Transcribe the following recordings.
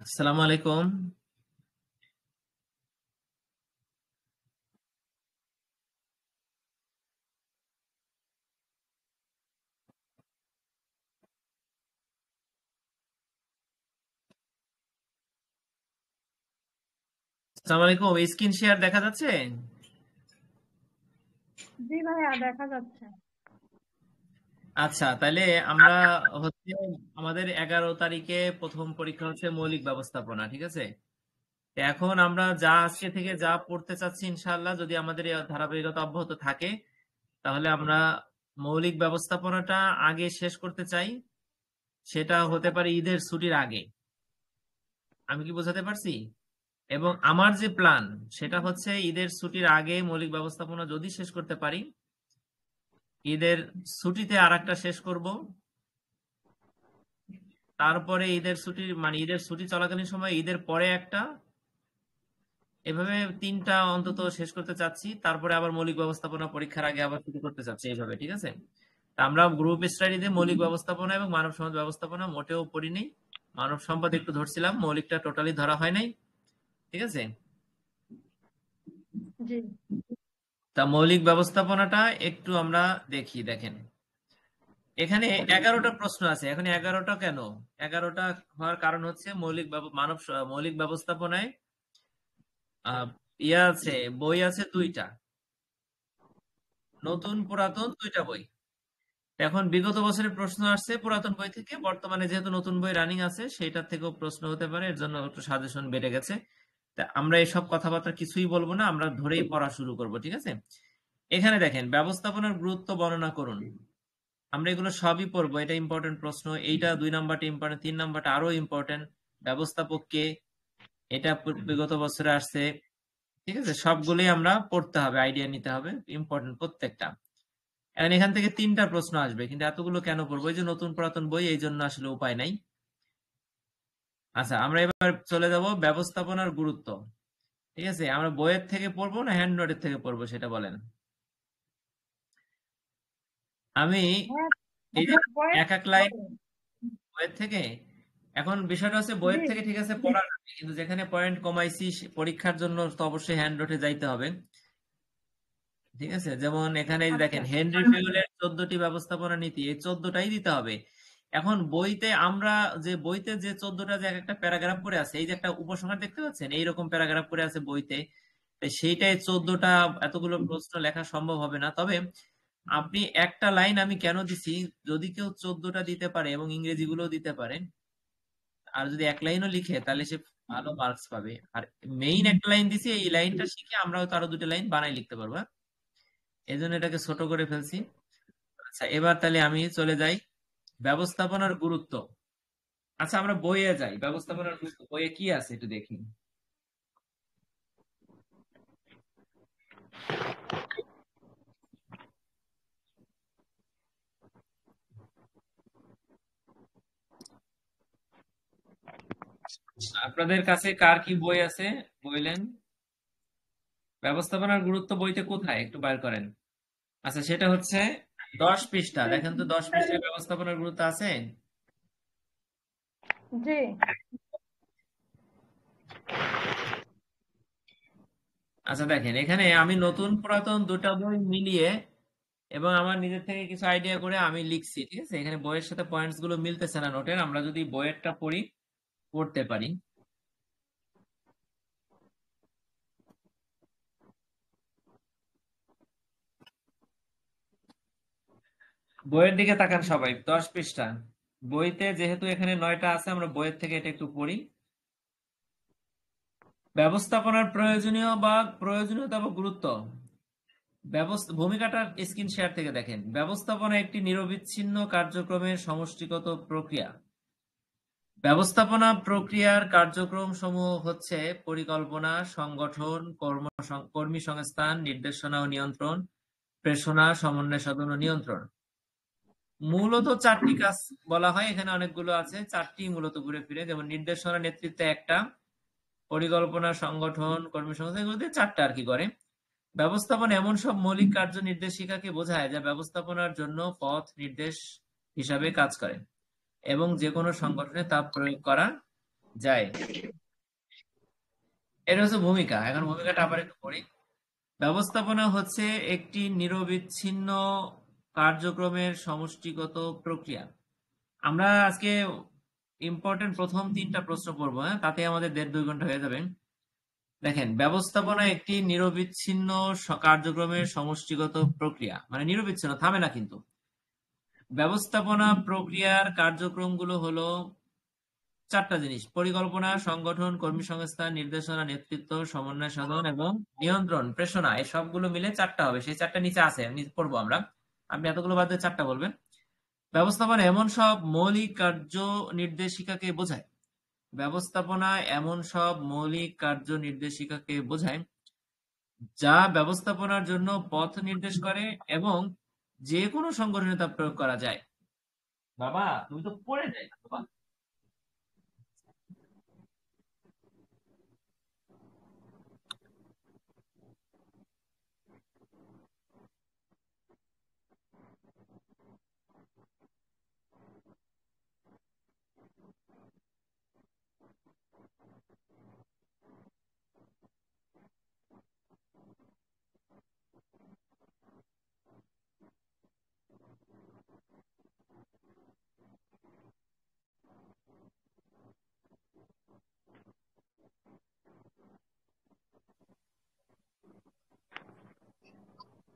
আসসালামু আলাইকুম। আসসালামু আলাইকুম। স্ক্রিন শেয়ার দেখা যাচ্ছে? জি ভাইয়া, দেখা যাচ্ছে। আচ্ছা, তাহলে আমরা হচ্ছে আমাদের 11 তারিখে প্রথম পরীক্ষা হচ্ছে মৌলিক ব্যবস্থাপনা, ঠিক আছে? তো এখন আমরা যা আজকে থেকে যা পড়তে চাচ্ছি, ইনশাআল্লাহ যদি আমাদের এই ধারাবাহিকতা অব্যাহত থাকে, তাহলে আমরা মৌলিক ব্যবস্থাপনাটা আগে শেষ করতে চাই। সেটা হতে পারে ঈদের ছুটির আগে। আমি কি বোঝাতে পারছি? এবং আমার যে প্ল্যান, সেটা হচ্ছে ঈদের ছুটির আগে মৌলিক ব্যবস্থাপনা যদি শেষ করতে পারি, ঈদের ছুটিতে আর একটা শেষ করব। তারপরে ঈদের ছুটির মানে ঈদের ছুটি চলাকালীন সময় ঈদের পরে একটা, এভাবে তিনটা অন্তত শেষ করতে চাচ্ছি। তারপরে আবার মৌলিক ব্যবস্থাপনা পরীক্ষার আগে আবার শুরু করতে চাচ্ছি, এইভাবে, ঠিক আছে? তা আমরা গ্রুপ স্টাডিতে মৌলিক ব্যবস্থাপনা এবং মানব সম্পদ ব্যবস্থাপনা মোটেও পড়িনি। মানব সম্পদ একটু ধরছিলাম, মৌলিকটা টোটালি ধরা হয় নাই, ঠিক আছে? জি। তা মৌলিক ব্যবস্থাপনাটা একটু আমরা দেখি। দেখেন, এখানে 11টা প্রশ্ন আছে। এখন 11টা কেন? 11টা হওয়ার কারণ হচ্ছে মৌলিক ব্যবস্থাপনায় আহ আছে, বই আছে 2টা, নতুন পুরাতন 2টা বই। এখন বিগত বছরের প্রশ্ন আসছে পুরাতন বই থেকে, বর্তমানে যেহেতু নতুন বই রানিং আছে সেটার থেকেও প্রশ্ন হতে পারে, এর জন্য একটু সাজেশন বেড়ে গেছে। তা আমরা এসব কথাবার্তা কিছুই বলবো না, আমরা ধরেই পড়া শুরু করব, ঠিক আছে? এখানে দেখেন, ব্যবস্থাপনার গুরুত্ব বর্ণনা করুন। আমরা এগুলো সবই পড়বো, এটা ইম্পর্টেন্ট প্রশ্ন। এইটা 2 নাম্বারটা ইম্পর্টেন্ট, 3 নাম্বারটা আরো ইম্পর্টেন্ট। ব্যবস্থাপককে, এটা বিগত বছরে আসছে, ঠিক আছে? সবগুলোই আমরা পড়তে হবে, আইডিয়া নিতে হবে, ইম্পর্টেন্ট প্রত্যেকটা। এখন এখান থেকে 3টা প্রশ্ন আসবে, কিন্তু এতগুলো কেন পড়বো? এই যে নতুন পুরাতন বই, এই জন্য আসলে উপায় নাই। আচ্ছা, আমরা এবার চলে যাব ব্যবস্থাপনার গুরুত্ব, ঠিক আছে? আমরা বইয়ের থেকে পড়বো না হ্যান্ড নোটের থেকে পড়বো, সেটা বলেন। আমি হ্যাঁ, এই যে বয়েস এক এক লাইন বলেন। বইয়ের থেকে, এখন বিষয়টা হচ্ছে জি। বইয়ের থেকে ঠিক আছে পড়া যাবে, কিন্তু যেখানে পয়েন্ট কমাইছি পরীক্ষার জন্য তো অবশ্যই হ্যান্ড নোটে যাইতে হবে, ঠিক আছে? যেমন এখানে এই যে আচ্ছা। দেখেন, হেনরি ফিউলের 14টি ব্যবস্থাপনা নীতি, এই 14টাই দিতে হবে। এখন বইতে আমরা বইতে যে 14টা যে এক একটা প্যারাগ্রাফ করে আছে, এই যে একটা উপসংহার দেখতে পাচ্ছেন, এইরকম প্যারাগ্রাফ করে আছে বইতে। তো সেইটাই 14টা, এতগুলো প্রশ্ন লেখা সম্ভব হবে না। তবে আপনি একটা লাইন আমি কেন দিছি, যদি কেউ 14টা দিতে পারে এবং ইংরেজি গুলো দিতে পারে, আর যদি এক লাইনও লিখে, তাহলে সে ভালো মার্কস পাবে। আর মেইন একটা লাইন দিছি, এই লাইনটা শিখে আমরা হয়তো আরো 2টা লাইন বানাই লিখতে পারবো, হ্যাঁ? এই জন্য এটাকে ছোট করে ফেলছি। আচ্ছা, এবার তাহলে আমি চলে যাই ব্যবস্থাপনার গুরুত্ব। আচ্ছা, আমরা বইয়ে যাই, ব্যবস্থাপনার গুরুত্ব বইয়ে কি আছে একটু দেখি। আপনাদের কাছে কার কি বই আছে বললেন? ব্যবস্থাপনার গুরুত্ব বইতে কোথায় একটু বার করেন। আচ্ছা, সেটা হচ্ছে 10 পৃষ্ঠা। দেখেন তো, 10 পৃষ্ঠায় ব্যবস্থাপনার গুরুত্ব আছে? জি। আচ্ছা দেখেন, এখানে আমি নতুন পুরাতন 2টা বই মিলিয়ে এবং আমার নিজের থেকে কিছু আইডিয়া করে আমি লিখছি, ঠিক আছে? এখানে বইয়ের সাথে পয়েন্টস গুলো মিলতেছে না নোটের, আমরা যদি বইয়েরটা পড়ি, পড়তে পারি। বইয়ের দিকে তাকান সবাই, 10 পৃষ্ঠা। বইতে যেহেতু এখানে 9টা আছে, আমরা বইয়ের থেকে এটা একটু পড়ি। ব্যবস্থাপনার প্রয়োজনীয়তা বা গুরুত্ব। ভূমিকাটা স্ক্রিন শেয়ার থেকে দেখেন। ব্যবস্থাপনা একটি নিরবিচ্ছিন্ন কার্যক্রমের সমষ্টিগত প্রক্রিয়া। ব্যবস্থাপনা প্রক্রিয়ার কার্যক্রম সমূহ হচ্ছে পরিকল্পনা, সংগঠন, কর্মী সংস্থান, নির্দেশনা ও নিয়ন্ত্রণ, প্রেষণা, সমন্বয় সাধন ও নিয়ন্ত্রণ। মূলত 4টি কাজ বলা হয়, এখানে অনেকগুলো আছে, 4টি মূলত ঘুরে ফিরে। যেমন নির্দেশনা নেতৃত্বে একটা, পরিকল্পনা, সংগঠন, কর্মী সংস্থান, এগুলো দিয়ে 4টা আর কি করে। ব্যবস্থাপনা এমন সব মৌলিক কার্য নির্দেশিকাকে বোঝায় যা ব্যবস্থাপনার জন্য পথ নির্দেশ হিসাবে কাজ করে এবং যে কোনো সংগঠনে তা প্রয়োগ করা যায়। এটা হচ্ছে ভূমিকা। এখন ভূমিকাটা আবার একটু পড়ি। ব্যবস্থাপনা হচ্ছে একটি নিরবিচ্ছিন্ন কার্যক্রমের সমষ্টিগত প্রক্রিয়া। আমরা আজকে ইম্পর্টেন্ট প্রথম 3টা প্রশ্ন পড়বো, হ্যাঁ, তাতে আমাদের 1.5-2 ঘন্টা হয়ে যাবে। দেখেন, ব্যবস্থাপনা একটি নিরবিচ্ছিন্ন কার্যক্রমের সমষ্টিগত প্রক্রিয়া, মানে নিরবিচ্ছিন্ন, থামে না কিন্তু। ব্যবস্থাপনা প্রক্রিয়ার কার্যক্রমগুলো হলো 4টা জিনিস: পরিকল্পনা, সংগঠন, কর্মী সংস্থান, নির্দেশনা, নেতৃত্ব, সমন্বয় সাধন এবং নিয়ন্ত্রণ, প্রেষণা। এই সবগুলো মিলে 4টা হবে। সেই 4টা নিচে আছে, পড়বো আমরা। আপনি এতগুলো বাদ দিয়ে 4টা বলবেন। ব্যবস্থাপনা এমন সব মৌলিক কার্য নির্দেশিকাকে বোঝায়। ব্যবস্থাপনা এমন সব মৌলিক কার্য নির্দেশিকাকে বোঝায় যা ব্যবস্থাপনার জন্য পথ নির্দেশ করে এবং যে কোনো সংগঠনে তা প্রয়োগ করা যায়। বাবা, তুমি তো পড়ে যাই বাবা।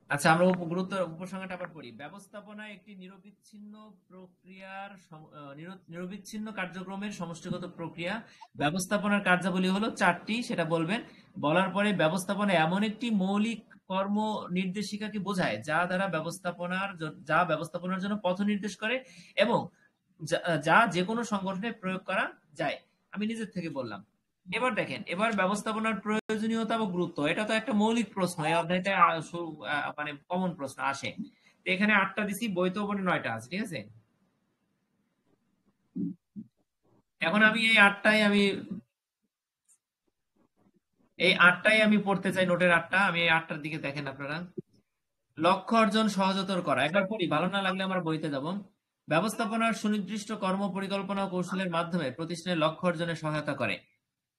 আচ্ছা, আমরা উপসংহারটা আবার পড়ি। ব্যবস্থাপনা একটি নিরবিচ্ছিন্ন প্রক্রিয়ার নিরবিচ্ছিন্ন কার্যক্রমের সমষ্টিগত প্রক্রিয়া। ব্যবস্থাপনার কার্যাবলী হলো 4টি, সেটা বলবেন। বলার পরে ব্যবস্থাপনা এমন একটি মৌলিক কর্ম নির্দেশিকাকে বোঝায় যা ব্যবস্থাপনার জন্য পথ নির্দেশ করে এবং যা যে কোনো সংগঠনে প্রয়োগ করা যায়। আমি নিজের থেকে বললাম। এবার দেখেন, এবার ব্যবস্থাপনার প্রয়োজনীয়তা বা গুরুত্ব, এটা তো একটা মৌলিক প্রশ্ন। এই অধ্যায়টা মানে কমন প্রশ্ন আসে। তো এখানে 8টা দিছি, বইতেও মানে 9টা আছে, ঠিক আছে। এখন আমি এই 8টাই আমি পড়তে চাই, নোটের 8টা। আমি এই 8টার দিকে দেখেন আপনারা। লক্ষ্য অর্জন সহজতর করা, একবার পড়ি, ভালো না লাগলে আমরা বইতে যাব। ব্যবস্থাপনার সুনির্দিষ্ট কর্ম পরিকল্পনা ও কৌশলের মাধ্যমে প্রতিষ্ঠানের লক্ষ্য অর্জনে সহায়তা করে।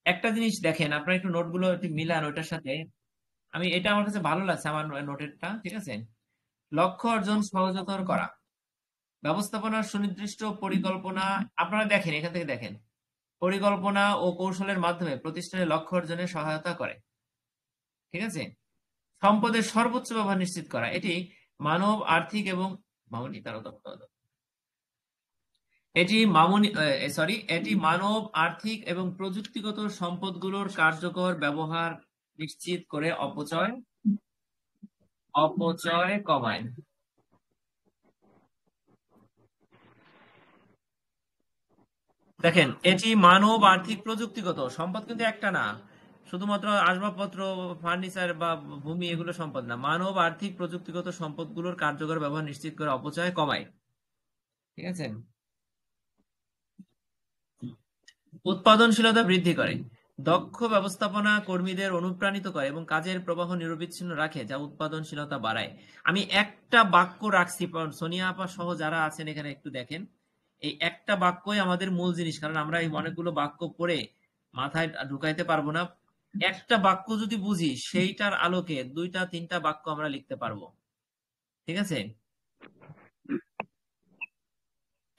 একটা জিনিস দেখেন, আপনারা একটু নোটগুলো একটু মিলান ওইটার সাথে। এটা আমার কাছে ভালো লাগছে, আমার নোটেরটা, ঠিক আছে। লক্ষ্য অর্জন সহজতর করা, ব্যবস্থাপনার সুনির্দিষ্ট পরিকল্পনা। আপনারা দেখেন, এখান থেকে দেখেন, পরিকল্পনা ও কৌশলের মাধ্যমে প্রতিষ্ঠানের লক্ষ্য অর্জনে সহায়তা করে, ঠিক আছে। সম্পদের সর্বোচ্চ ব্যবহার নিশ্চিত করা, এটি মানব আর্থিক এবং মামুনি তার এটি মানব আর্থিক এবং প্রযুক্তিগত সম্পদগুলোর কার্যকর ব্যবহার নিশ্চিত করে অপচয় অপচয় কমায়। দেখেন, এটি মানব আর্থিক প্রযুক্তিগত সম্পদ, কিন্তু একটা না, শুধুমাত্র আসবাবপত্র, ফার্নিচার বা ভূমি এগুলো সম্পদ না। মানব আর্থিক প্রযুক্তিগত সম্পদগুলোর কার্যকর ব্যবহার নিশ্চিত করে অপচয় কমায়, ঠিক আছে। উৎপাদনশীলতা বৃদ্ধি করে, দক্ষ ব্যবস্থাপনা কর্মীদের অনুপ্রাণিত করে এবং কাজের প্রবাহ নিরবিচ্ছিন্ন রাখে, যা উৎপাদনশীলতা বাড়ায়। আমি একটা বাক্য রাখছি, সোনিয়া আপা সহ যারা আছেন এখানে একটু দেখেন। এই একটা বাক্যই আমাদের মূল জিনিস, কারণ আমরা এই অনেকগুলো বাক্য পড়ে মাথায় ঢুকাইতে পারবো না। একটা বাক্য যদি বুঝি, সেইটার আলোকে 2টা-3টা বাক্য আমরা লিখতে পারবো, ঠিক আছে।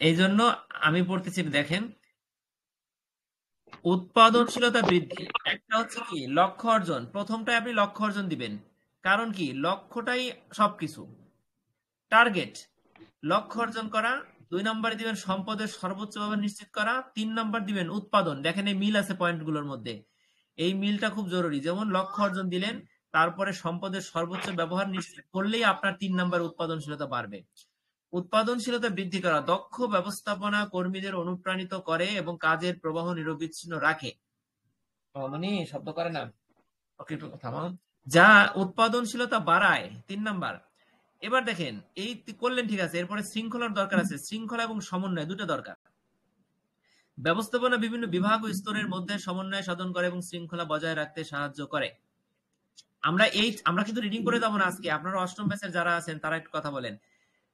এই জন্য আমি পড়তেছি, দেখেন। উৎপাদনশীলতা বৃদ্ধি, একটা হচ্ছে কি লক্ষ্য অর্জন। প্রথমটায় আপনি লক্ষ্য অর্জন দিবেন, কারণ কি লক্ষ্যটাই সবকিছু। টার্গেট, লক্ষ্য অর্জন করা। 2 নম্বরে দিবেন সম্পদের সর্বোচ্চ ব্যবহার নিশ্চিত করা। 3 নম্বর দিবেন উৎপাদন। দেখেন এই মিল আছে পয়েন্টগুলোর মধ্যে, এই মিলটা খুব জরুরি। যেমন লক্ষ্য অর্জন দিলেন, তারপরে সম্পদের সর্বোচ্চ ব্যবহার নিশ্চিত করলেই আপনার 3 নম্বর উৎপাদনশীলতা বাড়বে। উৎপাদনশীলতা বৃদ্ধি করা, দক্ষ ব্যবস্থাপনা কর্মীদের অনুপ্রাণিত করে এবং কাজের প্রবাহ নিরবিচ্ছিন্ন রাখে। মানে শব্দ করে না, ওকে একটু থামাও। যা উৎপাদনশীলতা বাড়ায়, 3 নাম্বার। এবার দেখেন, এই করলেন, ঠিক আছে। এরপরে শৃঙ্খলার দরকার আছে, শৃঙ্খলা এবং সমন্বয় দুটো দরকার। ব্যবস্থাপনা বিভিন্ন বিভাগ ও স্তরের মধ্যে সমন্বয় সাধন করে এবং শৃঙ্খলা বজায় রাখতে সাহায্য করে। আমরা কিন্তু রিডিং করে যাবো না আজকে। আপনারা অষ্টম ব্যাচের যারা আছেন তারা একটু কথা বলেন।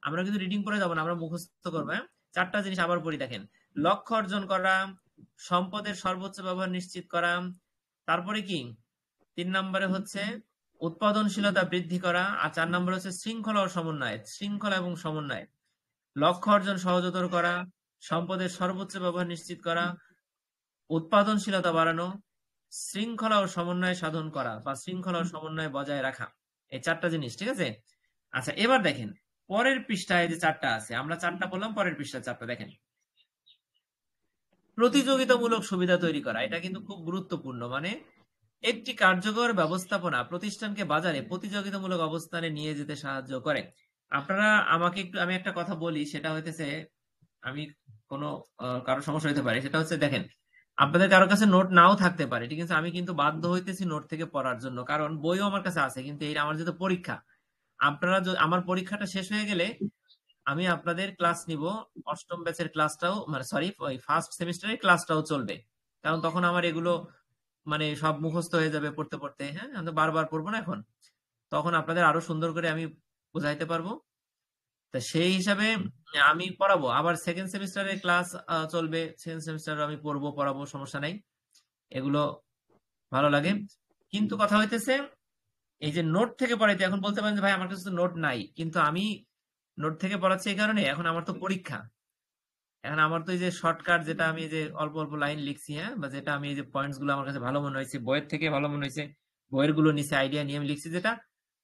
আমরা কিন্তু রিডিং করে যাবো না, আমরা মুখস্থ করবো, হ্যাঁ। 4টা জিনিস আবার পড়ি, দেখেন। লক্ষ্য অর্জন করা, সম্পদের সর্বোচ্চ ব্যবহার নিশ্চিত করা। তারপরে কি 3 নম্বরে হচ্ছে উৎপাদনশীলতা বৃদ্ধি করা। আর 4 নম্বরে হচ্ছে শৃঙ্খলা ও সমন্বয়, শৃঙ্খলা এবং সমন্বয়। লক্ষ্য অর্জন সহজতর করা, সম্পদের সর্বোচ্চ ব্যবহার নিশ্চিত করা, উৎপাদনশীলতা বাড়ানো, শৃঙ্খলা ও সমন্বয় সাধন করা বা শৃঙ্খলা ও সমন্বয় বজায় রাখা। এই 4টা জিনিস, ঠিক আছে। আচ্ছা, এবার দেখেন পরের পৃষ্ঠায় যে 4টা আছে, আমরা 4টা বললাম, পরের পৃষ্ঠায় 4টা দেখেন। প্রতিযোগিতামূলক সুবিধা তৈরি করা, এটা কিন্তু খুব গুরুত্বপূর্ণ। মানে একটি কার্যকর ব্যবস্থাপনা প্রতিষ্ঠানকে বাজারে প্রতিযোগিতামূলক অবস্থানে নিয়ে যেতে সাহায্য করে। আপনারা আমাকে একটু, আমি একটা কথা বলি, সেটা হইতেছে, আমি কোনো কারো সমস্যা হইতে পারে, সেটা হচ্ছে দেখেন, আপনাদের কারোর কাছে নোট নাও থাকতে পারে, ঠিক আছে, আমি কিন্তু বাধ্য হইতেছি নোট থেকে পড়ার জন্য, কারণ বইও আমার কাছে আছে, কিন্তু এই আমার যেহেতু পরীক্ষা, আপনারা আমার পরীক্ষাটা শেষ হয়ে গেলে আমি আপনাদের ক্লাস নিব, অষ্টম ব্যাচের ক্লাসটাও, মানে সরি, ওই ফার্স্ট সেমিস্টারের ক্লাসটাও চলবে, কারণ তখন আমার এগুলো মানে সব মুখস্থ হয়ে যাবে পড়তে পড়তে। হ্যাঁ, আমি তো বারবার পড়বো না এখন, তখন আপনাদের আরো সুন্দর করে আমি বোঝাইতে পারবো। তা সেই হিসাবে আমি পড়াবো, আবার সেকেন্ড সেমিস্টারের ক্লাস চলবে, সেকেন্ড সেমিস্টার আমি পড়াবো, সমস্যা নাই, এগুলো ভালো লাগে। কিন্তু কথা হইতেছে এই যে নোট থেকে পড়াইতে, এখন বলতে পারেন যে ভাই আমার কাছে তো নোট নাই, কিন্তু আমি নোট থেকে পড়াচ্ছি এই কারণে, এখন আমার তো পরীক্ষা, এখন আমার তো এই যে শর্টকাট, যেটা আমি এই যে অল্প অল্প লাইন লিখছি, হ্যাঁ, বা যেটা আমি এই যে পয়েন্টস গুলো আমার কাছে ভালো মনে হয়েছে, বইয়ের থেকে ভালো মনে হয়েছে, বইয়ের গুলো নিচে আইডিয়া নিয়ে আমি লিখছি, যেটা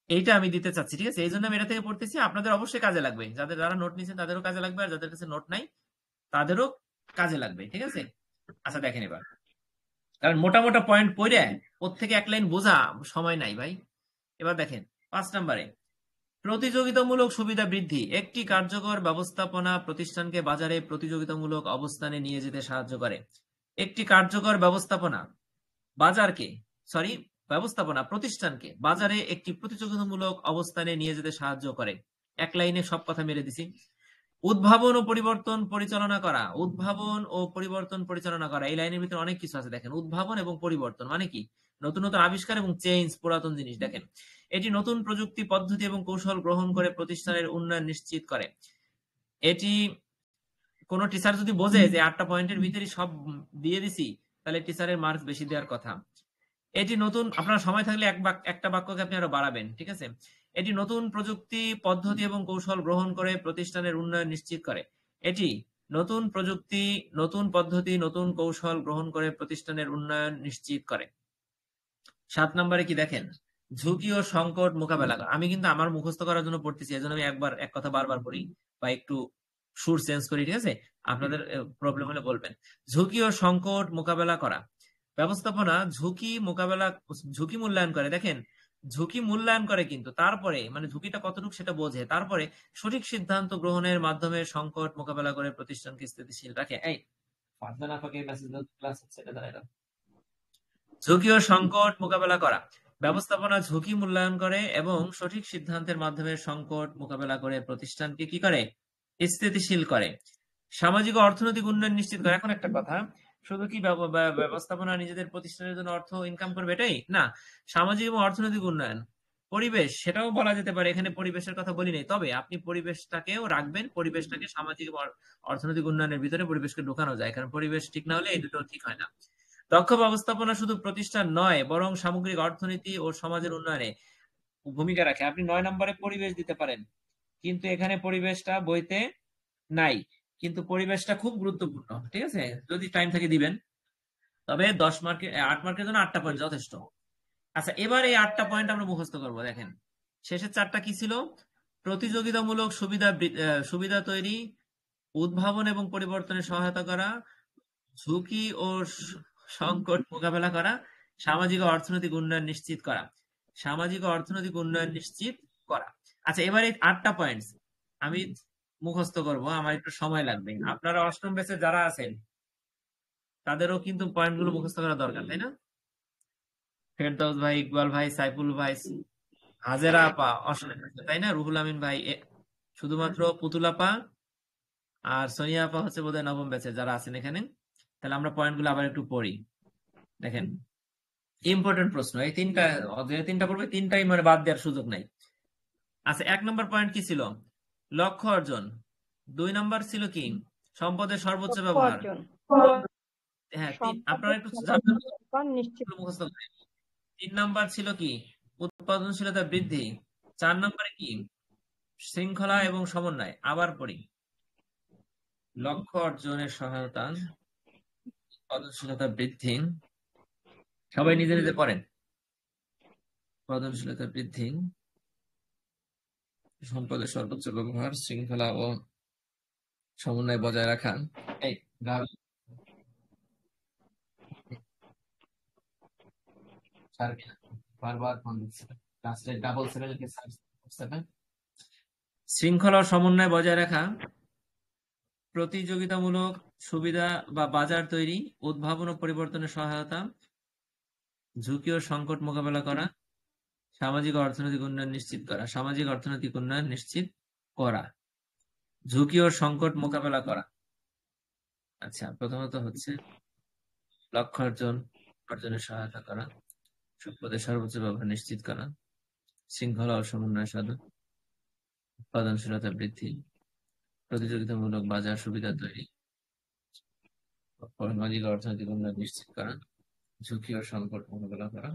এইটা আমি দিতে চাচ্ছি, ঠিক আছে, এই জন্য আমি এটা থেকে পড়তেছি। আপনাদের অবশ্যই কাজে লাগবে, যারা নোট নিচ্ছেন তাদেরও কাজে লাগবে, আর যাদের কাছে নোট নাই তাদেরও কাজে লাগবে, ঠিক আছে। আচ্ছা দেখেন এবার, কারণ মোটা মোটা পয়েন্ট পড়ে ওর থেকে এক লাইন বোঝা সময় নাই ভাই। এবার দেখেন 5 নম্বরে প্রতিযোগিতামূলক সুবিধা বৃদ্ধি, একটি কার্যকর ব্যবস্থাপনা প্রতিষ্ঠানকে বাজারে প্রতিযোগিতামূলক অবস্থানে নিয়ে যেতে সাহায্য করে। একটি কার্যকর ব্যবস্থাপনা বাজারকে, সরি, ব্যবস্থাপনা প্রতিষ্ঠানকে বাজারে একটি প্রতিযোগিতামূলক অবস্থানে নিয়ে যেতে সাহায্য করে। এক লাইনে সব কথা মেরে দিছি। উদ্ভাবন ও পরিবর্তন পরিচালনা করা, উদ্ভাবন ও পরিবর্তন পরিচালনা করা, এই লাইনের ভিতরে অনেক কিছু আছে। দেখেন উদ্ভাবন এবং পরিবর্তন মানে কি, নতুন নতুন আবিষ্কার এবং চেঞ্জ, পুরাতন জিনিস। দেখেন এটি নতুন প্রযুক্তি পদ্ধতি এবং কৌশল গ্রহণ করে প্রতিষ্ঠানের উন্নয়ন নিশ্চিত করে। এটি কোন টিচার যদি বোঝে যে 8টা পয়েন্টের ভিতরে সব দিয়ে দিছি, তাহলে টিচারের মার্কস বেশি দেওয়ার কথা। এটি নতুন, আপনার সময় থাকলে একটা বাক্যকে আপনি আরো বাড়াবেন, ঠিক আছে। এটি নতুন প্রযুক্তি পদ্ধতি এবং কৌশল গ্রহণ করে প্রতিষ্ঠানের উন্নয়ন নিশ্চিত করে। এটি নতুন প্রযুক্তি, নতুন পদ্ধতি, নতুন কৌশল গ্রহণ করে প্রতিষ্ঠানের উন্নয়ন নিশ্চিত করে। 7 নম্বরে কি দেখেন, ঝুঁকি ও সংকট মোকাবেলা করা। আমি কিন্তু আমার মুখস্থ করার জন্য পড়তেছি, এজন্য আমি এক কথা বারবার পড়ি বা একটু সুর চেঞ্জ করি, ঠিক আছে, আপনাদের প্রবলেম হলে বলবেন। ঝুঁকি ও সংকট মোকাবেলা করা, ব্যবস্থাপনা ঝুঁকি মূল্যায়ন করে। দেখেন ঝুঁকি মূল্যায়ন করে, কিন্তু তারপরে মানে ঝুঁকিটা কতটুকু সেটা বোঝে, তারপরে সঠিক সিদ্ধান্ত গ্রহণের মাধ্যমে সংকট মোকাবেলা করে প্রতিষ্ঠানকে স্থিতিশীল রাখে। এই ফারজানা আপাকে মেসেজ দাও, ক্লাস হচ্ছে এটা দাঁড়ায়। ঝুঁকি ও সংকট মোকাবেলা করা, ব্যবস্থাপনা ঝুঁকি মূল্যায়ন করে এবং সঠিক সিদ্ধান্তের মাধ্যমে সংকট মোকাবেলা করে প্রতিষ্ঠানকে কি করে, স্থিতিশীল করে। সামাজিক ও অর্থনৈতিক উন্নয়ন নিশ্চিত করে। এখন একটা কথা, শুধু কি ব্যবস্থাপনা নিজেদের প্রতিষ্ঠানের জন্য অর্থ ইনকাম করবে এটাই না, সামাজিক এবং অর্থনৈতিক উন্নয়ন, পরিবেশ, সেটাও বলা যেতে পারে, এখানে পরিবেশের কথা বলি নাই, তবে আপনি পরিবেশটাকেও রাখবেন, পরিবেশটাকে সামাজিক এবং অর্থনৈতিক উন্নয়নের ভিতরে পরিবেশকে ঢোকানো যায়, কারণ পরিবেশ ঠিক না হলে এই দুটো ঠিক হয় না। দক্ষ ব্যবস্থাপনা শুধু প্রতিষ্ঠান নয়, বরং সামগ্রিক অর্থনীতি ও সমাজের উন্নয়নে ভূমিকা রাখে। আপনি 9 নম্বরে পরিবেশ দিতে পারেন, কিন্তু এখানে পরিবেশটা বইতে নাই, কিন্তু পরিবেশটা খুব গুরুত্বপূর্ণ, ঠিক আছে, যদি টাইম থাকে দিবেন। তবে 10 মার্কে 8 মার্কের জন্য 8টা পয়েন্ট যথেষ্ট। আচ্ছা, এবার এই 8টা পয়েন্ট আমরা মুখস্থ করব। দেখেন শেষের 4টা কি ছিল, প্রতিযোগিতামূলক সুবিধা তৈরি, উদ্ভাবন এবং পরিবর্তনে সহায়তা করা, ঝুঁকি ও সংকট মোকাবেলা করা, সামাজিক ও অর্থনৈতিক উন্নয়ন নিশ্চিত করা, সামাজিক ও অর্থনৈতিক উন্নয়ন নিশ্চিত করা। আচ্ছা, এবার এই 8টা পয়েন্টস আমি মুখস্থ করব, আমার একটু সময় লাগবে। আপনারা অষ্টম ব্যাচে যারা আছেন তাদেরও কিন্তু পয়েন্টগুলো মুখস্থ করা দরকার, তাই না? ফেরদৌস ভাই, ইকবাল ভাই, সাইফুল ভাই, হাজেরা আপা অষ্টম ব্যাচে, তাই না? রুহুল আমিন ভাই, শুধুমাত্র পুতুল আপা আর সোনিয়া আপা হচ্ছে বোধহয় নবম ব্যাচে যারা আছেন এখানে। তাহলে আমরা পয়েন্টগুলো আবার একটু পড়ি। দেখেন ইম্পর্টেন্ট প্রশ্ন, এই তিনটা পড়বে, তিনটাই মানে বাদ দেওয়ার সুযোগ নাই। আচ্ছা, 1 নম্বর পয়েন্ট কি ছিল, লক্ষ্য অর্জন। 2 নম্বর ছিল কি, সম্পদের সর্বোচ্চ ব্যবহার। হ্যাঁ আপনারা সম্পদের একটু সর্বোচ্চ ব্যবহার নিশ্চিত মুখস্থ করেন। 3 নাম্বার ছিল কি? উৎপাদনশীলতা বৃদ্ধি। 4 নম্বরে কি? শৃঙ্খলা এবং সমন্বয়। আবার পড়ি, লক্ষ্য অর্জনের সহায়তা, উৎপাদনশীলতা বৃদ্ধি। সবাই নিজে নিজে পড়েন। উৎপাদনশীলতা বৃদ্ধি, সম্পদের সর্বোচ্চ ব্যবহার, শৃঙ্খলা ও সমন্বয় বজায় রাখা। এই বারবার ফোন দিচ্ছে। লাস্টে 77 কে সার্চ করতে। শৃঙ্খলা ও সমন্বয় বজায় রাখা, প্রতিযোগিতামূলক সুবিধা বা বাজার তৈরি, উদ্ভাবন ও পরিবর্তনের সহায়তা, ঝুঁকি ও সংকট মোকাবেলা করা, সামাজিক ও অর্থনৈতিক উন্নয়ন নিশ্চিত করা। সামাজিক অর্থনৈতিক উন্নয়ন নিশ্চিত করা, ঝুঁকি ও সংকট মোকাবেলা করা। আচ্ছা, প্রথমত হচ্ছে লক্ষ্য অর্জনের সহায়তা করা, সম্পদের সর্বোচ্চ ব্যবহার নিশ্চিত করা, শৃঙ্খলা ও সমন্বয় সাধন, উৎপাদনশীলতা বৃদ্ধি, প্রতিযোগিতামূলক বাজার সুবিধা তৈরি, সামাজিক অর্থনৈতিক উন্নয়ন নিশ্চিত করা, ঝুঁকি ও সংকট মোকাবেলা করা।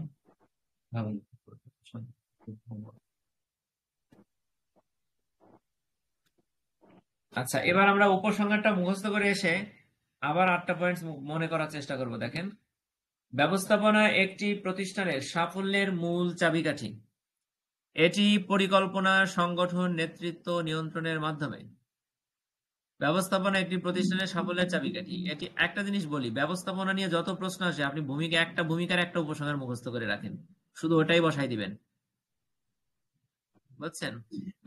আচ্ছা, এবার আমরা উপসংহারটা মুখস্থ করে এসে আবার 8টা পয়েন্ট মনে করার চেষ্টা করব। দেখেন, ব্যবস্থাপনা একটি প্রতিষ্ঠানের সাফল্যের মূল চাবিকাঠি। এটি পরিকল্পনা, সংগঠন, নেতৃত্ব, নিয়ন্ত্রণের মাধ্যমে। ব্যবস্থাপনা একটি প্রতিষ্ঠানের সাফল্যের চাবিকাঠি। এটি একটা জিনিস বলি, ব্যবস্থাপনা নিয়ে যত প্রশ্ন আসে আপনি ভূমিকার একটা উপসংহার মুখস্থ করে রাখেন, শুধু ওটাই বসাই দিবেন। বুঝছেন?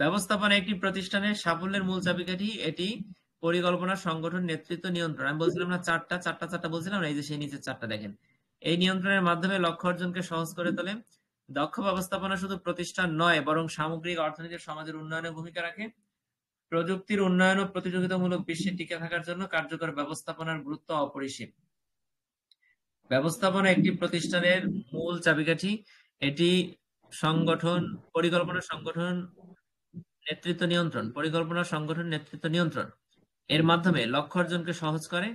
ব্যবস্থাপনা একটি প্রতিষ্ঠানের সাফল্যের মূল চাবিকাঠি। এটি পরিকল্পনা, সংগঠন, নেতৃত্ব, নিয়ন্ত্রণ। আমি বলছিলাম না চারটা বলছিলাম না, এই যে সেই নিচের 4টা দেখেন। এই নিয়ন্ত্রণের মাধ্যমে লক্ষ্য অর্জনকে সহজ করে তোলে। দক্ষ ব্যবস্থাপনা শুধু প্রতিষ্ঠান নয়, বরং সামগ্রিক অর্থনীতির সমাজের উন্নয়নে ভূমিকা রাখে। প্রযুক্তির উন্নয়ন ও প্রতিযোগিতামূলক বিশ্বে টিকে থাকার জন্য কার্যকর ব্যবস্থাপনার গুরুত্ব অপরিসীম। ব্যবস্থাপনা একটি প্রতিষ্ঠানের মূল চাবিকাঠি। এটি পরিকল্পনা, সংগঠন, নেতৃত্ব, নিয়ন্ত্রণ। পরিকল্পনা, সংগঠন, নেতৃত্ব, নিয়ন্ত্রণ এর মাধ্যমে লক্ষ্য অর্জনকে সহজ করে।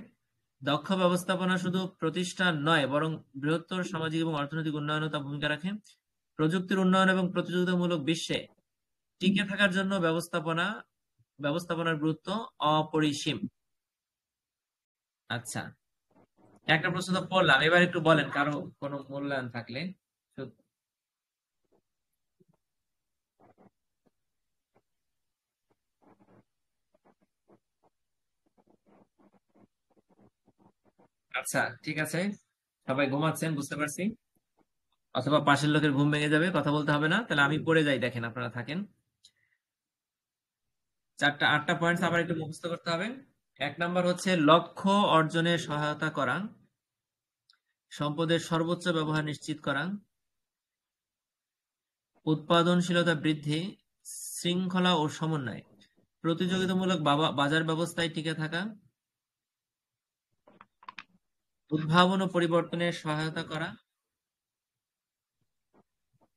দক্ষ ব্যবস্থাপনা শুধু প্রতিষ্ঠান নয়, বরং বৃহত্তর সামাজিক এবং অর্থনৈতিক উন্নয়নে তা ভূমিকা রাখে। প্রযুক্তির উন্নয়ন এবং প্রতিযোগিতামূলক বিশ্বে টিকে থাকার জন্য ব্যবস্থাপনার গুরুত্ব অপরিসীম। আচ্ছা, একটা প্রশ্ন তো পড়লাম, এবার একটু বলেন কারো কোনো মূল্যায়ন থাকলে। আচ্ছা, ঠিক আছে, সবাই ঘুমাচ্ছেন বুঝতে পারছি, অথবা পাশের লোকের ঘুম ভেঙে যাবে, কথা বলতে হবে না। তাহলে আমি পড়ে যাই, দেখেন আপনারা থাকেন। 8টা পয়েন্টস আবার একটু মুখস্থ করতে হবে। 1 নাম্বার হচ্ছে লক্ষ্য অর্জনে সহায়তা করা, সম্পদের সর্বোচ্চ ব্যবহার নিশ্চিত করা, উৎপাদনশীলতা বৃদ্ধি, শৃঙ্খলা ও সমন্বয়, প্রতিযোগিতামূলক বাজার ব্যবস্থায় টিকে থাকা, উদ্ভাবন ও পরিবর্তনের সহায়তা করা,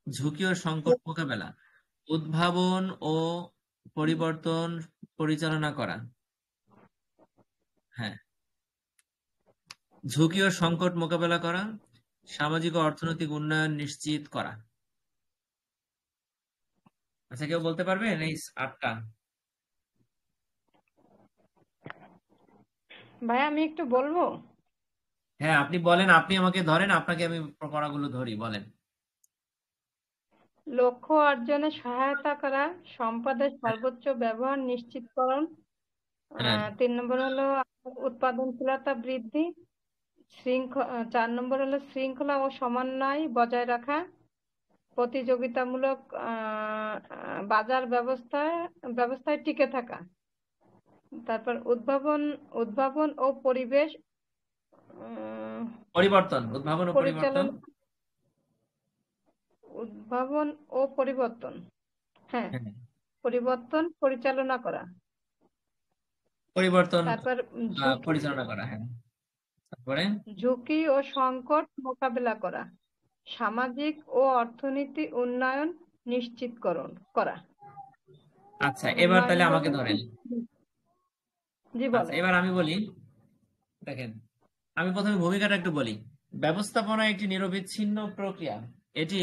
ঝুঁকি ও সংকট মোকাবেলা, উদ্ভাবন ও পরিবর্তন পরিচালনা করা। হ্যাঁ, ঝুঁকি ও সংকট মোকাবেলা করা, সামাজিক ও অর্থনৈতিক উন্নয়ন নিশ্চিত করা। আচ্ছা, কেউ বলতে পারবেন এই 8টা? ভাই আমি একটু বলবো। হ্যাঁ, আপনি বলেন, আপনি আমাকে ধরেন, আপনাকে আমি পড়াগুলো ধরি, বলেন। লক্ষ্য অর্জনে সহায়তা করা, সম্পদের হ্যাঁ, সর্বোচ্চ ব্যবহার নিশ্চিতকরণ। হ্যাঁ, 3 নম্বর হলো উৎপাদনশীলতা বৃদ্ধি। 4 নম্বর হলো শৃঙ্খলা ও সমন্বয় বজায় রাখা। প্রতিযোগিতামূলক বাজার ব্যবস্থায় টিকে থাকা। তারপর উদ্ভাবন ও পরিবেশ উদ্ভাবন ও পরিবর্তন। পরিচালনা। উদ্ভাবন ও পরিবর্তন, হ্যাঁ, হ্যাঁ, পরিবর্তন পরিচালনা করা। পরিবর্তন তারপর ঝুঁকি পরিচালনা করা। হ্যাঁ, তারপরে ঝুঁকি ও সংকট মোকাবেলা করা। সামাজিক ও অর্থনীতি উন্নয়ন নিশ্চিতকরণ করা। আচ্ছা, এবার 9 তাহলে নম্বর আমাকে হলো ধরেন। জি আচ্ছা, বলেন। এবার আমি বলি, দেখেন, আমি প্রথমে ভূমিকাটা একটু বলি। ব্যবস্থাপনা একটি নিরবিচ্ছিন্ন প্রক্রিয়া। এটি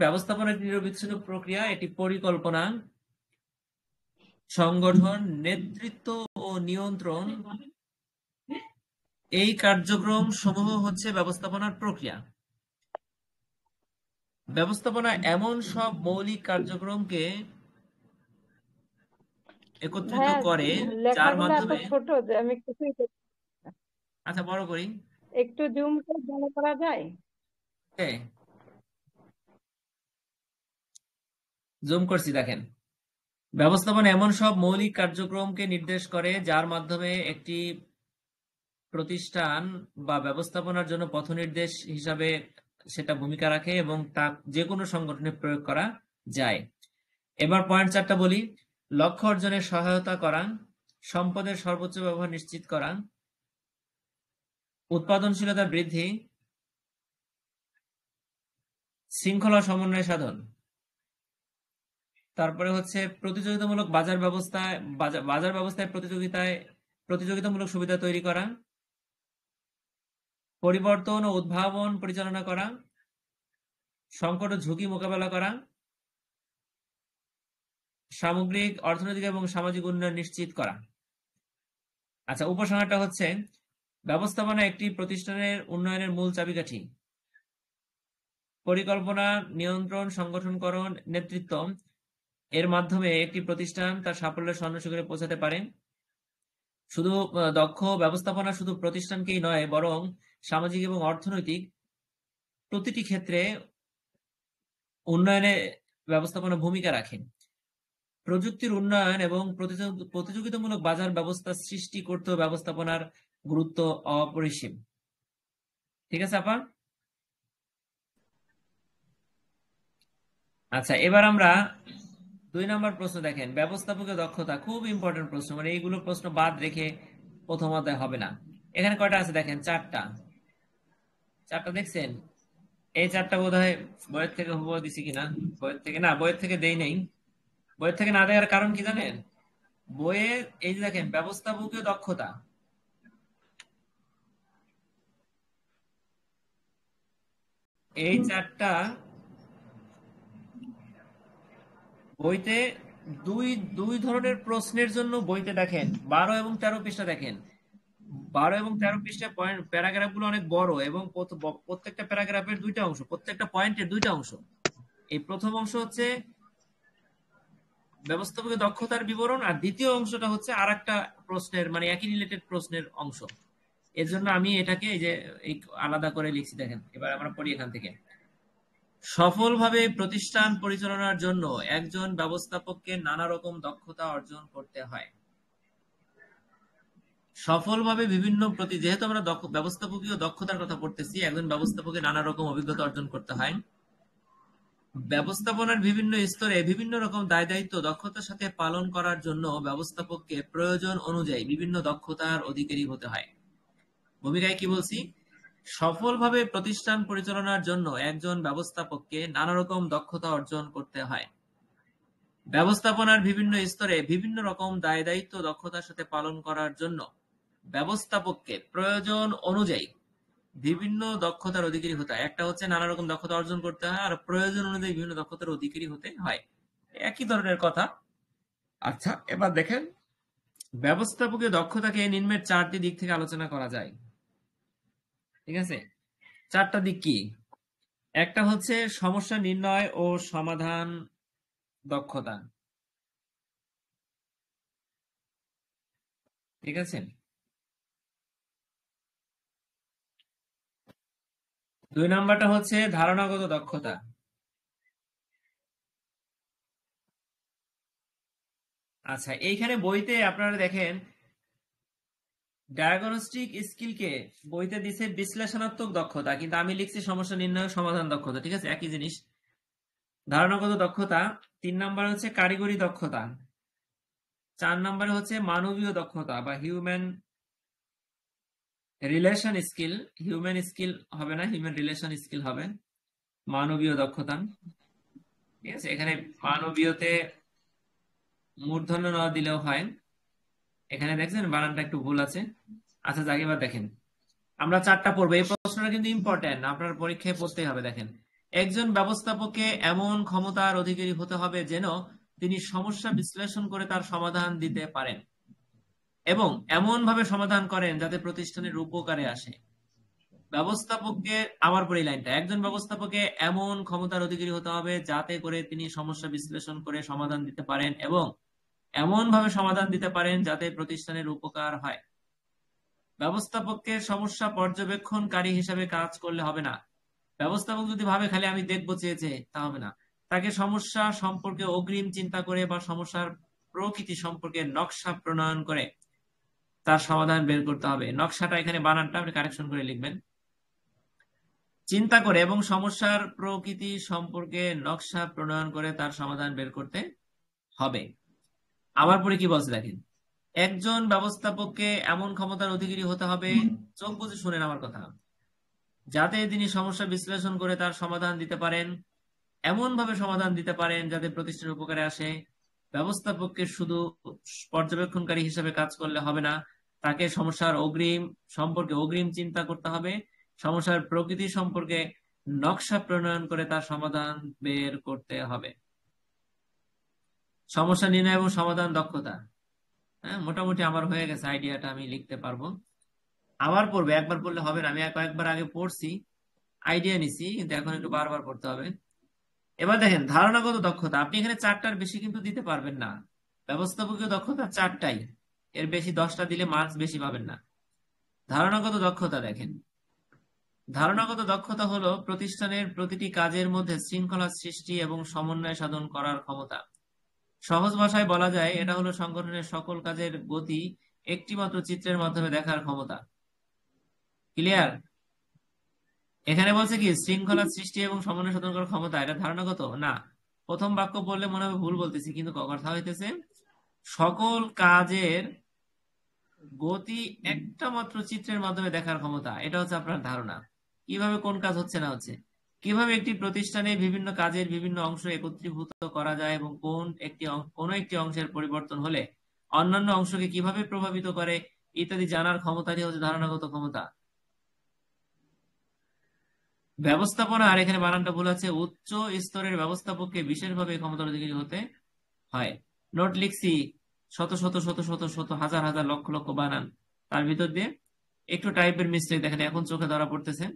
ব্যবস্থাপনা একটি নিরবিচ্ছিন্ন প্রক্রিয়া। এটি পরিকল্পনা, সংগঠন, নেতৃত্ব ও নিয়ন্ত্রণ, এই কার্যক্রম সমূহ হচ্ছে ব্যবস্থাপনার প্রক্রিয়া। ব্যবস্থাপনা এমন সব মৌলিক কার্যক্রমকে একত্রিত ভাইয়া, করে যার লেখাগুলো এত মাধ্যমে, ছোট যে আমি কিছুই আচ্ছা বড় করি, একটু জুম করে বড় করা যায়? জুম করছি দেখেন। ব্যবস্থাপনা এমন সব মৌলিক কার্যক্রমকে নির্দেশ করে যার মাধ্যমে একটি প্রতিষ্ঠান বা ব্যবস্থাপনার জন্য পথনির্দেশ হিসাবে সেটা ভূমিকা রাখে এবং তা যে কোনো সংগঠনে প্রয়োগ করা যায়। এবার পয়েন্ট 4টা বলি। লক্ষ্য অর্জনে সহায়তা করা, সম্পদের সর্বোচ্চ ব্যবহার নিশ্চিত করা, উৎপাদনশীলতা বৃদ্ধি, শৃঙ্খলা সমন্বয় সাধন। তারপরে হচ্ছে প্রতিযোগিতামূলক বাজার ব্যবস্থায় প্রতিযোগিতামূলক সুবিধা তৈরি করা, পরিবর্তন ও উদ্ভাবন পরিচালনা করা, সংকট ও ঝুঁকি মোকাবেলা করা, সামগ্রিক অর্থনৈতিক এবং সামাজিক উন্নয়ন নিশ্চিত করা। আচ্ছা, উপসংহারটা হচ্ছে ব্যবস্থাপনা একটি প্রতিষ্ঠানের উন্নয়নের মূল চাবিকাঠি। পরিকল্পনা, নিয়ন্ত্রণ, সংগঠনকরণ, নেতৃত্ব এর মাধ্যমে একটি প্রতিষ্ঠান তার সাফল্যের স্বর্ণশিখরে পৌঁছাতে পারে। শুধু দক্ষ ব্যবস্থাপনা শুধু প্রতিষ্ঠানকেই নয়, বরং সামাজিক এবং অর্থনৈতিক প্রতিটি ক্ষেত্রে উন্নয়নে ব্যবস্থাপনা ভূমিকা রাখে। প্রযুক্তির উন্নয়ন এবং প্রতিযোগিতামূলক বাজার ব্যবস্থা সৃষ্টি করতেও ব্যবস্থাপনার গুরুত্ব অপরিসীম। ঠিক আছে আপা? আচ্ছা, এবার আমরা 2 নম্বর প্রশ্ন দেখেন। ব্যবস্থাপকের দক্ষতা খুব ইম্পর্টেন্ট প্রশ্ন, মানে এইগুলো প্রশ্ন বাদ রেখে প্রথম অধ্যায় হবে না। এখানে কয়টা আছে দেখেন, 4টা। 4টা দেখছেন? এই 4টা বোধহয় বইয়ের থেকে হুবহু দিছি কিনা, বইয়ের থেকে না, বইয়ের থেকে দেই নেই। বইয়ের থেকে না দেওয়ার কারণ কি জানেন? বইয়ের এই যে দেখেন ব্যবস্থাপকীয় দক্ষতা, এই 4টা বইতে দুই দুই ধরনের প্রশ্নের জন্য বইতে দেখেন 12 এবং 13 পৃষ্ঠা দেখেন। 12 এবং 13 পৃষ্ঠা পয়েন্ট প্যারাগ্রাফ গুলো অনেক বড় এবং প্রত্যেকটা প্যারাগ্রাফের 2টা অংশ, প্রত্যেকটা পয়েন্টের 2টা অংশ। এই প্রথম অংশ হচ্ছে ব্যবস্থাপকের দক্ষতার বিবরণ, আর দ্বিতীয় অংশটা হচ্ছে আর একটা প্রশ্নের, মানে একই রিলেটেড প্রশ্নের অংশ। এর জন্য আমি এটাকে এই যে আলাদা করে লিখছি দেখেন। এবার আমরা পড়ি এখান থেকে। সফলভাবে প্রতিষ্ঠান পরিচালনার জন্য একজন ব্যবস্থাপককে নানা রকম দক্ষতা অর্জন করতে হয়। সফলভাবে যেহেতু আমরা ব্যবস্থাপকীয় দক্ষতার কথা পড়তেছি, একজন ব্যবস্থাপকের নানা রকম অভিজ্ঞতা অর্জন করতে হয়। ব্যবস্থাপনার বিভিন্ন স্তরে বিভিন্ন রকম দায়-দায়িত্ব দক্ষতার সাথে পালন করার জন্য ব্যবস্থাপককে প্রয়োজন অনুযায়ী বিভিন্ন দক্ষতার অধিকারী হতে হয়। ভূমিকায় কি বলছি? সফলভাবে প্রতিষ্ঠান পরিচালনার জন্য একজন ব্যবস্থাপককে নানা রকম দক্ষতা অর্জন করতে হয়। ব্যবস্থাপনার বিভিন্ন স্তরে বিভিন্ন রকম দায়-দায়িত্ব দক্ষতার সাথে পালন করার জন্য ব্যবস্থাপককে প্রয়োজন অনুযায়ী বিভিন্ন দক্ষতার অধিকারী হতে হয়। একটা হচ্ছে নানা রকম দক্ষতা অর্জন করতে হয়, আর প্রয়োজন অনুযায়ী বিভিন্ন দক্ষতার অধিকারী হতে হয়, একই ধরনের কথা। আচ্ছা, এবার দেখেন ব্যবস্থাপকীয় দক্ষতাকে নিম্নের 4টি দিক থেকে আলোচনা করা যায়। ঠিক আছে? 4টা দিক কি? একটা হচ্ছে সমস্যা নির্ণয় ও সমাধান দক্ষতা। ঠিক আছে? 2 নাম্বারটা হচ্ছে ধারণাগত দক্ষতা। আচ্ছা, এইখানে বইতে আপনারা দেখেন ডায়াগনস্টিক স্কিলকে বইতে দিছে বিশ্লেষণাত্মক দক্ষতা, কিন্তু আমি লিখছি সমস্যা নির্ণয় সমাধান দক্ষতা। ঠিক আছে, একই জিনিস। ধারণাগত দক্ষতা। 3 নাম্বার হচ্ছে কারিগরি দক্ষতা। 4 নাম্বারে হচ্ছে মানবীয় দক্ষতা বা human relation skill. Human skill হবে না, হিউম্যান রিলেশন স্কিল হবে, মানবীয় দক্ষতা। ঠিক আছে, এখানে মানবীয়তে মূর্ধন্য ন দিলেও হয়। এখানে দেখছেন বানানটা একটু ভুল আছে। আচ্ছা যাক, এবার দেখেন আমরা চারটা পড়বো। এই প্রশ্নটা কিন্তু ইম্পর্টেন্ট, আপনার পরীক্ষায় পড়তেই হবে। দেখেন, একজন ব্যবস্থাপককে এমন ক্ষমতার অধিকারী হতে হবে যেন তিনি সমস্যা বিশ্লেষণ করে তার সমাধান দিতে পারেন এবং এমন ভাবে সমাধান করেন যাতে প্রতিষ্ঠানের উপকারে আসে। ব্যবস্থাপককে, আমার পরে এই লাইনটা, একজন ব্যবস্থাপককে এমন ক্ষমতার অধিকারী হতে হবে যাতে করে তিনি সমস্যা বিশ্লেষণ করে সমাধান দিতে পারেন এবং এমন ভাবে সমাধান দিতে পারেন যাতে প্রতিষ্ঠানের উপকার হয়। ব্যবস্থাপককে সমস্যা পর্যবেক্ষণকারী হিসেবে কাজ করলে হবে না। ব্যবস্থাপক যদি ভাবে খালি আমি দেখবো চেয়েছে, তা হবে না। তাকে সমস্যা সম্পর্কে অগ্রিম চিন্তা করে বা সমস্যার প্রকৃতি সম্পর্কে নকশা প্রণয়ন করে তার সমাধান বের করতে হবে। নকশাটা এখানে বানানটা আপনি কারেকশন করে লিখবেন। চিন্তা করে এবং সমস্যার প্রকৃতি সম্পর্কে নকশা প্রণয়ন করে তার সমাধান বের করতে হবে। আবার পরে কি বলছে দেখেন, একজন ব্যবস্থাপককে এমন ক্ষমতার অধিকারী হতে হবে, চোখ বুজে শুনেন আমার কথা, যাতে তিনি সমস্যা বিশ্লেষণ করে তার সমাধান দিতে পারেন, এমন ভাবে সমাধান দিতে পারেন যাতে প্রতিষ্ঠানের উপকারে আসে। ব্যবস্থাপককে শুধু পর্যবেক্ষণকারী হিসেবে কাজ করলে হবে না, তাকে সমস্যার সম্পর্কে অগ্রিম চিন্তা করতে হবে, সমস্যার প্রকৃতি সম্পর্কে নকশা প্রণয়ন করে তার সমাধান বের করতে হবে। সমস্যা নির্ণয় এবং সমাধান দক্ষতা, হ্যাঁ মোটামুটি আমার হয়ে গেছে, আইডিয়াটা আমি লিখতে পারবো। আবার পড়বে, একবার পড়লে হবে না। আমি কয়েকবার আগে পড়ছি, আইডিয়া নিছি, কিন্তু এখন একটু বারবার পড়তে হবে। এবার দেখেন ধারণাগত দক্ষতা, আপনি এখানে চারটার বেশি কিন্তু দিতে পারবেন না। ব্যবস্থাপকীয় দক্ষতা চারটাই, এর বেশি 10টা দিলে মার্কস বেশি পাবেন না। ধারণাগত দক্ষতা দেখেন, ধারণাগত দক্ষতা হলো প্রতিষ্ঠানের প্রতিটি কাজের মধ্যে শৃঙ্খলা সৃষ্টি এবং সমন্বয় সাধন করার ক্ষমতা। সহজ ভাষায় বলা যায় এটা হলো সংগঠনের সকল কাজের গতি একটিমাত্র চিত্রের মাধ্যমে দেখার ক্ষমতা। ক্লিয়ার? এখানে বলছে কি শৃঙ্খলা সৃষ্টি এবং সমন্বয় সাধন করার ক্ষমতা, এটা ধারণাগত না। প্রথম বাক্য বললে মনে হবে ভুল বলতেছি, কিন্তু কথা হইতেছে সকল কাজের গতি একটা মাত্র চিত্রের মাধ্যমে দেখার ক্ষমতা, এটা হচ্ছে আপনার ধারণা। কিভাবে কোন কাজ হচ্ছে না হচ্ছে, কিভাবে একটি প্রতিষ্ঠানে বিভিন্ন কাজের বিভিন্ন অংশ একত্রীভূত করা যায় এবং কোন একটি অংশের পরিবর্তন হলে অন্যান্য অংশকে কিভাবে প্রভাবিত করে ইত্যাদি জানার ক্ষমতাটি হচ্ছে ধারণাগত ক্ষমতা। ব্যবস্থাপনা, আর এখানে বানানটা ভুল আছে, উচ্চ স্তরের ব্যবস্থাপককে বিশেষভাবে এই ক্ষমতার অধিকারী হতে হয়। নোট লিখছি, শত শত শত শত শত হাজার হাজার লক্ষ লক্ষ বানান, তার ভিতর দিয়ে একটু টাইপের মিস্টেক দেখেন এখন চোখে ধরা পড়তেছে।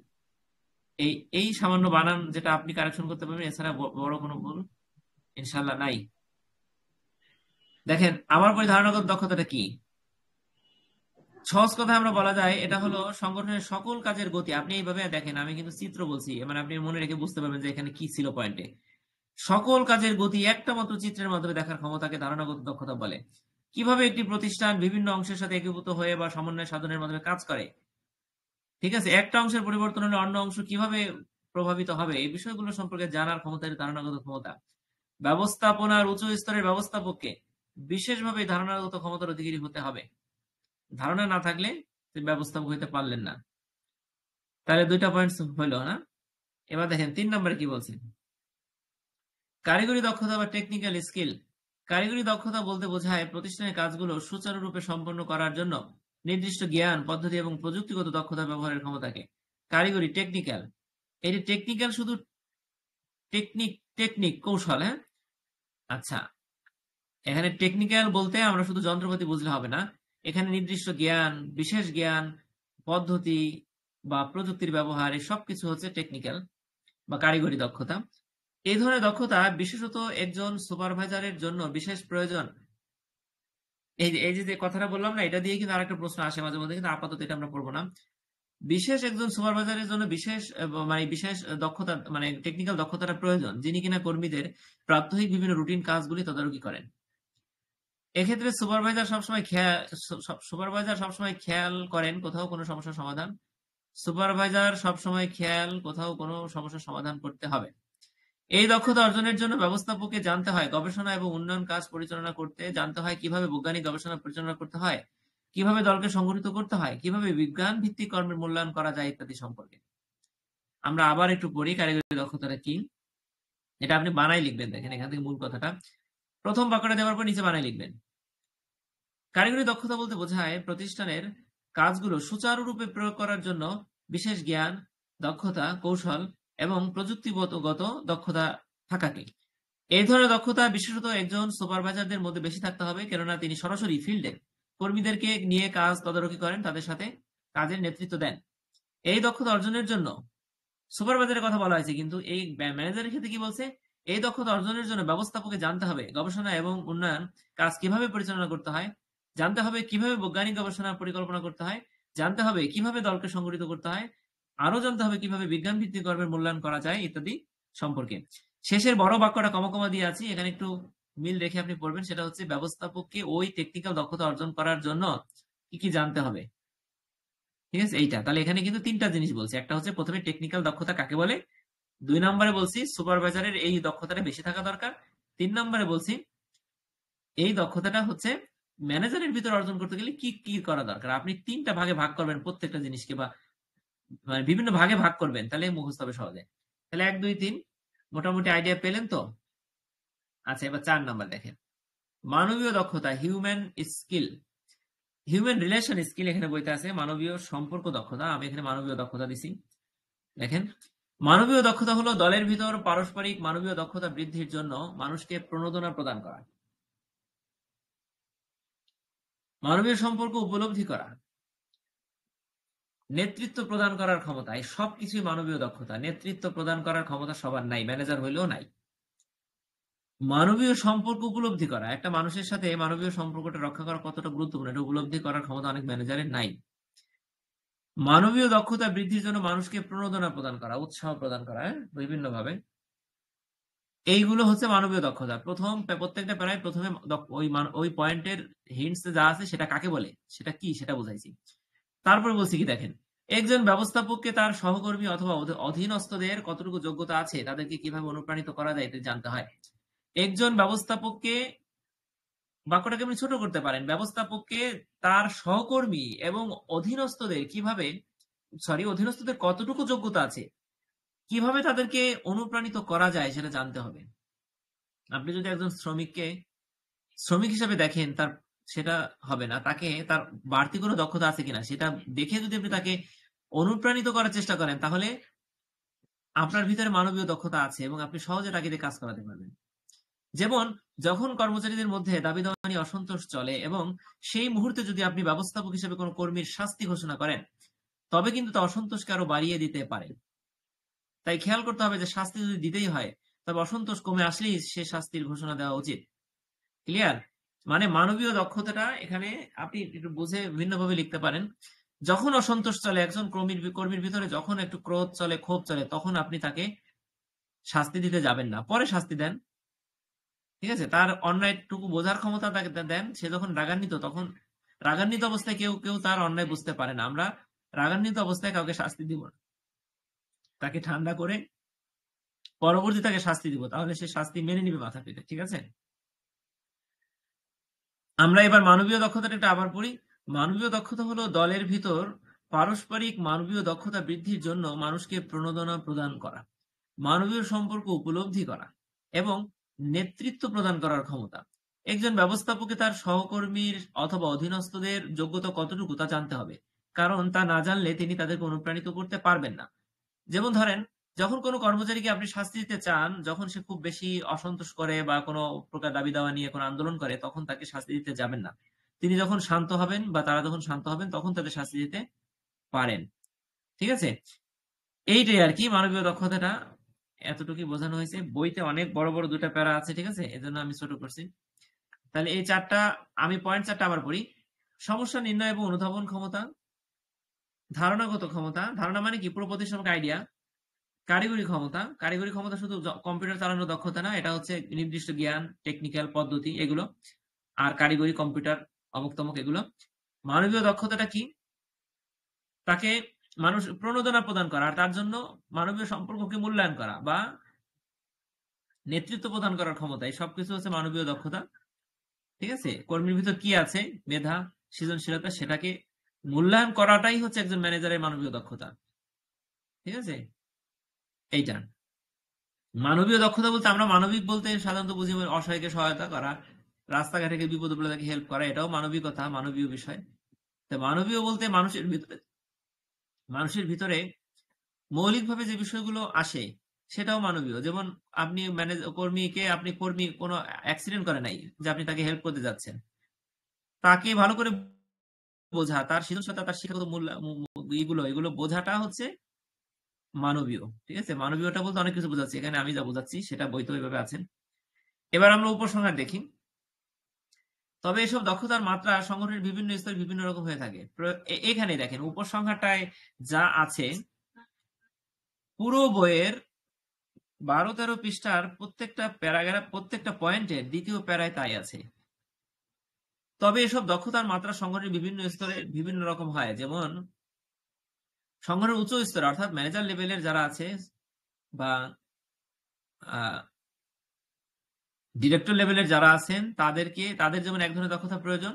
এই এই সামান্য বানান যেটা আপনি কারেকশন করতে পারবেন, এছাড়া বড় কোনো ভুল ইনশাল্লাহ নাই। দেখেন আমার ধারণাগত দক্ষতাটা কি, সহজ কথা আমরা বলা যায় এটা হলো সংগঠনের সকল কাজের গতি। আপনি এইভাবে দেখেন, আমি কিন্তু চিত্র বলছি, মানে আপনি মনে রেখে বুঝতে পারবেন যে এখানে কি ছিল পয়েন্টে। সকল কাজের গতি একটা মাত্র চিত্রের মাধ্যমে দেখার ক্ষমতাকে ধারণাগত দক্ষতা বলে। কিভাবে একটি প্রতিষ্ঠান বিভিন্ন অংশের সাথে একীভূত হয়ে বা সমন্বয় সাধনের মাধ্যমে কাজ করে, ঠিক আছে, একটা অংশের পরিবর্তন হলে অন্য অংশ কিভাবে প্রভাবিত হবে, এই বিষয়গুলো সম্পর্কে জানার ক্ষমতার ধারণাগত ক্ষমতা। ব্যবস্থাপনার উচ্চ স্তরের ব্যবস্থাপককে বিশেষভাবে ধারণাগত ক্ষমতার অধিকারী হতে হবে। ধারণা না থাকলে তিনি ব্যবস্থাপক হইতে পারলেন না। তাহলে দুইটা পয়েন্ট হইল না। এবার দেখেন 3 নম্বরে কি বলছেন, কারিগরি দক্ষতা বা টেকনিক্যাল স্কিল। কারিগরি দক্ষতা বলতে বোঝায় প্রতিষ্ঠানের কাজগুলো সুচারুরূপে সম্পন্ন করার জন্য নির্দিষ্ট জ্ঞান পদ্ধতি এবং প্রযুক্তিগত দক্ষতা ব্যবহারের ক্ষমতাকে কারিগরি, টেকনিক্যাল। এটি টেকনিক্যাল শুধু টেকনিক কৌশল, হ্যাঁ। আচ্ছা, এখানে টেকনিক্যাল বলতে আমরা শুধু যন্ত্রপাতি বুঝলে হবে না, এখানে নির্দিষ্ট জ্ঞান, বিশেষ জ্ঞান, পদ্ধতি বা প্রযুক্তির ব্যবহার, এই সবকিছু হচ্ছে টেকনিক্যাল বা কারিগরি দক্ষতা। এই ধরনের দক্ষতা বিশেষত একজন সুপারভাইজারের জন্য বিশেষ প্রয়োজন। এই যে কথাটা বললাম না, এটা দিয়ে কিন্তু আরেকটা প্রশ্ন আসে মাঝে মধ্যে, কিন্তু আপাতত এটা আমরা পড়বো না। বিশেষ একজন সুপারভাইজারের জন্য বিশেষ দক্ষতা মানে টেকনিক্যাল দক্ষতাটা প্রয়োজন, যিনি কিনা কর্মীদের প্রাত্যহিক বিভিন্ন রুটিন কাজগুলি তদারকি করেন। এক্ষেত্রে সুপারভাইজার সবসময় খেয়াল করেন কোথাও কোনো সমস্যার সমাধান। সুপারভাইজার সবসময় খেয়াল কোথাও কোনো সমস্যার সমাধান করতে হবে। এই দক্ষতা অর্জনের জন্য ব্যবস্থাপককে জানতে হয় গবেষণা এবং উন্নয়ন কাজ পরিচালনা করতে, জানতে হয় কিভাবে বৈজ্ঞানিক গবেষণা পরিচালনা করতে হয়, কিভাবে দলকে সংগঠিত করতে হয়, কিভাবে বিজ্ঞান ভিত্তিক কর্মের মূল্যায়ন করা যায় ইত্যাদি সম্পর্কে। আমরা আবার একটু পড়ি কারিগরি দক্ষতাটা কি। এটা আপনি বানাই লিখবেন। দেখেন এখান থেকে মূল কথাটা প্রথম বাক্যটা দেওয়ার পর নিচে বানাই লিখবেন। কারিগরি দক্ষতা বলতে বোঝায় প্রতিষ্ঠানের কাজগুলো সুচারুরূপে প্রয়োগ করার জন্য বিশেষ জ্ঞান, দক্ষতা, কৌশল এবং প্রযুক্তিগত দক্ষতা থাকাকে। এই ধরনের দক্ষতা বিশেষত একজন সুপারভাইজারদের মধ্যে বেশি থাকতে হবে, কেননা তিনি সরাসরি ফিল্ডে কর্মীদেরকে নিয়ে কাজ তদারকি করেন, তাদের সাথে কাজের নেতৃত্ব দেন। এই দক্ষতা অর্জনের জন্য সুপারভাইজারের কথা বলা হয়েছে, কিন্তু এই ম্যানেজারের ক্ষেত্রে কি বলছে? এই দক্ষতা অর্জনের জন্য ব্যবস্থাপককে জানতে হবে গবেষণা এবং উন্নয়ন কাজ কিভাবে পরিচালনা করতে হয়, জানতে হবে কিভাবে বৈজ্ঞানিক গবেষণা পরিকল্পনা করতে হয়, জানতে হবে কিভাবে দলকে সংগঠিত করতে হয়, আরো জানতে হবে কিভাবে বিজ্ঞান ভিত্তিক কর্মের মূল্যায়ন করা যায় ইত্যাদি সম্পর্কে। শেষের বড় বাক্যটা কমা কমা দিয়ে আছে, এখানে একটু মিল রেখে আপনি পড়বেন। সেটা হচ্ছে ব্যবস্থাপককে ওই টেকনিক্যাল দক্ষতা অর্জন করার জন্য কি কি জানতে হবে। ঠিক আছে, এইটা তাহলে এখানে কিন্তু তিনটা জিনিস বলছে। একটা হচ্ছে প্রথমে টেকনিক্যাল দক্ষতা কাকে বলে, ২ নম্বরে বলছি সুপারভাইজারের এই দক্ষতাটা বেশি থাকা দরকার, ৩ নম্বরে বলছি এই দক্ষতাটা হচ্ছে ম্যানেজারের ভিতরে অর্জন করতে গেলে কি কি করা দরকার। আপনি ৩টা ভাগে ভাগ করবেন প্রত্যেকটা জিনিসকে, বা মানে বিভিন্ন ভাগে ভাগ করবেন, তাহলে মুখস্থ হবে সহজে। তাহলে ১, ২, ৩ মোটামুটি আইডিয়া পেলেন তো? আচ্ছা, এবার ৪ নাম্বার দেখেন, মানবীয় দক্ষতা, human skill, human relation skill এখানে বইতে আছে, মানবীয় সম্পর্ক দক্ষতা, আমি এখানে মানবীয় দক্ষতা দিছি। দেখেন, মানবীয় দক্ষতা হলো দলের ভিতর পারস্পরিক মানবীয় দক্ষতা বৃদ্ধির জন্য মানুষকে প্রণোদনা প্রদান করা, মানবীয় সম্পর্ক উপলব্ধি করা, নেতৃত্ব প্রদান করার ক্ষমতা, এই সবকিছুই মানবীয় দক্ষতা। নেতৃত্ব প্রদান করার ক্ষমতা সবার নাই, ম্যানেজার হইলেও নাই। মানবীয় সম্পর্ক উপলব্ধি করা, একটা মানুষের সাথে মানবীয় সম্পর্কটা রক্ষা করা কতটা গুরুত্বপূর্ণ এটা উপলব্ধি করার ক্ষমতা অনেক ম্যানেজারের নাই। মানবীয় দক্ষতা বৃদ্ধির জন্য মানুষকে প্রণোদনা প্রদান করা, উৎসাহ প্রদান করা, বিভিন্ন ভাবে, এইগুলো হচ্ছে মানবীয় দক্ষতা। প্রত্যেকটা প্যারায় প্রথমে ওই পয়েন্টের হিন্টস যা আছে সেটা কাকে বলে, সেটা কি, সেটা বুঝাইছি। তারপরে বলছি কি দেখেন, একজন ব্যবস্থাপককে তার সহকর্মী অথবা অধীনস্থদের কতটুকু যোগ্যতা আছে, তাদেরকে কিভাবে অনুপ্রাণিত করা যায় এটা জানতে হয়। একজন ব্যবস্থাপককে, বাক্যটাকে আপনি ছোট করতে পারেন, ব্যবস্থাপককে তার সহকর্মী এবং অধীনস্থদের কতটুকু যোগ্যতা আছে, কিভাবে তাদেরকে অনুপ্রাণিত করা যায় সেটা জানতে হবে। আপনি যদি একজন শ্রমিক হিসেবে দেখেন, সেটা হবে না। তাকে তার বাড়তি কোনো দক্ষতা আছে কিনা সেটা দেখে যদি আপনি তাকে অনুপ্রাণিত করার চেষ্টা করেন, তাহলে আপনার ভিতরে মানবীয় দক্ষতা আছে এবং আপনি সহজে তাকে দিয়ে কাজ করাতে পারবেন। যেমন যখন কর্মচারীদের মধ্যে দাবি দেওয়া নিয়ে অসন্তোষ চলে এবং সেই মুহূর্তে যদি আপনি ব্যবস্থাপক হিসেবে কোনো কর্মীর শাস্তি ঘোষণা করেন, তবে কিন্তু তা অসন্তোষকে আরো বাড়িয়ে দিতে পারে। তাই খেয়াল করতে হবে যে শাস্তি যদি দিতেই হয়, তবে অসন্তোষ কমে আসলেই সে শাস্তির ঘোষণা দেওয়া উচিত। ক্লিয়ার? মানে মানবীয় দক্ষতাটা এখানে আপনি একটু বুঝে ভিন্নভাবে লিখতে পারেন। যখন অসন্তোষ চলে, একজন কর্মীর ভিতরে যখন একটু ক্রোধ চলে, ক্ষোভ চলে, তখন আপনি তাকে শাস্তি দিতে যাবেন না, পরে শাস্তি দেন। ঠিক আছে, তার অন্যায়টুকু বোঝার ক্ষমতা তাকে দেন। সে যখন রাগান্বিত, তখন রাগান্বিত অবস্থায় কেউ কেউ তার অন্যায় বুঝতে পারে না, আমরা রাগান্বিত অবস্থায় কাউকে শাস্তি দিব না, তাকে ঠান্ডা করে পরবর্তী তাকে শাস্তি দিব, তাহলে সে শাস্তি মেনে নিবে মাথা পেতে। ঠিক আছে, আমরা এবার মানবীয় দক্ষতাটা একটু আবার পড়ি। মানবীয় দক্ষতা হলো দলের ভিতর পারস্পরিক মানবীয় দক্ষতা বৃদ্ধির জন্য মানুষকে প্রণোদনা প্রদান করা, মানবীয় সম্পর্ক উপলব্ধি করা এবং নেতৃত্ব প্রদান করার ক্ষমতা। একজন ব্যবস্থাপককে তার সহকর্মীর অথবা অধীনস্থদের যোগ্যতা কতটুকু তা জানতে হবে, কারণ তা না জানলে তিনি তাদেরকে অনুপ্রাণিত করতে পারবেন না। যেমন ধরেন, যখন কোনো কর্মচারীকে আপনি শাস্তি দিতে চান, যখন সে খুব বেশি অসন্তোষ করে বা কোনো প্রকার দাবি দাওয়া নিয়ে কোনো আন্দোলন করে, তখন তাকে শাস্তি দিতে যাবেন না। তিনি যখন শান্ত হবেন বা তারা যখন শান্ত হবেন, তখন তাদের শাস্তি দিতে পারেন। ঠিক আছে, এইটাই আর কি মানবীয় দক্ষতাটা। এতটুকুই বোঝানো হয়েছে। বইতে অনেক বড় বড় ২টা প্যারা আছে, ঠিক আছে, এজন্য আমি ছোট করছি। তাহলে এই ৪টা, আমি পয়েন্ট ৪টা আবার পড়ি। সমস্যা নির্ণয় এবং অনুধাবন ক্ষমতা, ধারণাগত ক্ষমতা, ধারণা মানে কি, পুরো প্রতিষ্ঠানকে আইডিয়া। কারিগরি ক্ষমতা শুধু কম্পিউটার চালানোর দক্ষতা না, এটা হচ্ছে নির্দিষ্ট জ্ঞান, টেকনিক্যাল পদ্ধতি এগুলো, আর কারিগরি কম্পিউটার অমুক তমুক এগুলো। মানবীয় দক্ষতাটা কি, তাকে মানুষ প্রণোদনা প্রদান করা, আর তার জন্য মানবীয় সম্পর্ককে মূল্যায়ন করা বা নেতৃত্ব প্রদান করার ক্ষমতা, এই সবকিছু হচ্ছে মানবীয় দক্ষতা। ঠিক আছে, কর্মীর ভিতর কি আছে, মেধা, সৃজনশীলতা, সেটাকে মূল্যায়ন করাটাই হচ্ছে একজন ম্যানেজারের মানবীয় দক্ষতা। ঠিক আছে, এইটা। মানবীয় দক্ষতা বলতে আমরা মানবিক বলতে সাধারণত বুঝি অসহায়কে সহায়তা করা, রাস্তাঘাটে গিয়ে বিপদে পড়লে তাকে হেল্প করা, এটাও মানবিকতা, মানবীয় বিষয়। তো মানবীয় বলতে মানুষের ভিতরে মৌলিকভাবে যে বিষয়গুলো আসে সেটাও মানবীয়। যেমন আপনি কর্মী কোনো অ্যাক্সিডেন্ট করে নাই যে আপনি তাকে হেল্প করতে যাচ্ছেন, তাকে ভালো করে বোঝা, তার সৃজনশীলতা, তার শিক্ষাগত মূল্য এগুলো বোঝাটা হচ্ছে মানবীয়। ঠিক আছে, মানবীয়তা বলতে অনেক কিছু বোঝাচ্ছি, এখানে আমি যা বোঝাচ্ছি সেটা বইতে ওইভাবে আছেন। এবার আমরা উপসংহার দেখি। তবে এসব দক্ষতার মাত্রা সংগঠনের বিভিন্ন স্তরে বিভিন্ন রকম হয়ে থাকে। এখানে দেখেন উপসংহারটায় যা আছে, পুরো বইয়ের 12-13 পৃষ্ঠার প্রত্যেকটা প্যারাগ্রাফ, প্রত্যেকটা পয়েন্টের দ্বিতীয় প্যারায় তাই আছে। তবে এসব দক্ষতার মাত্রা সংগঠনের বিভিন্ন স্তরে বিভিন্ন রকম হয়। যেমন সংগঠনের উচ্চ স্তরে অর্থাৎ ম্যানেজার লেভেলের যারা আছে বা ডিরেক্টর লেভেলের যারা আছেন তাদের যেমন এক ধরনের দক্ষতা প্রয়োজন,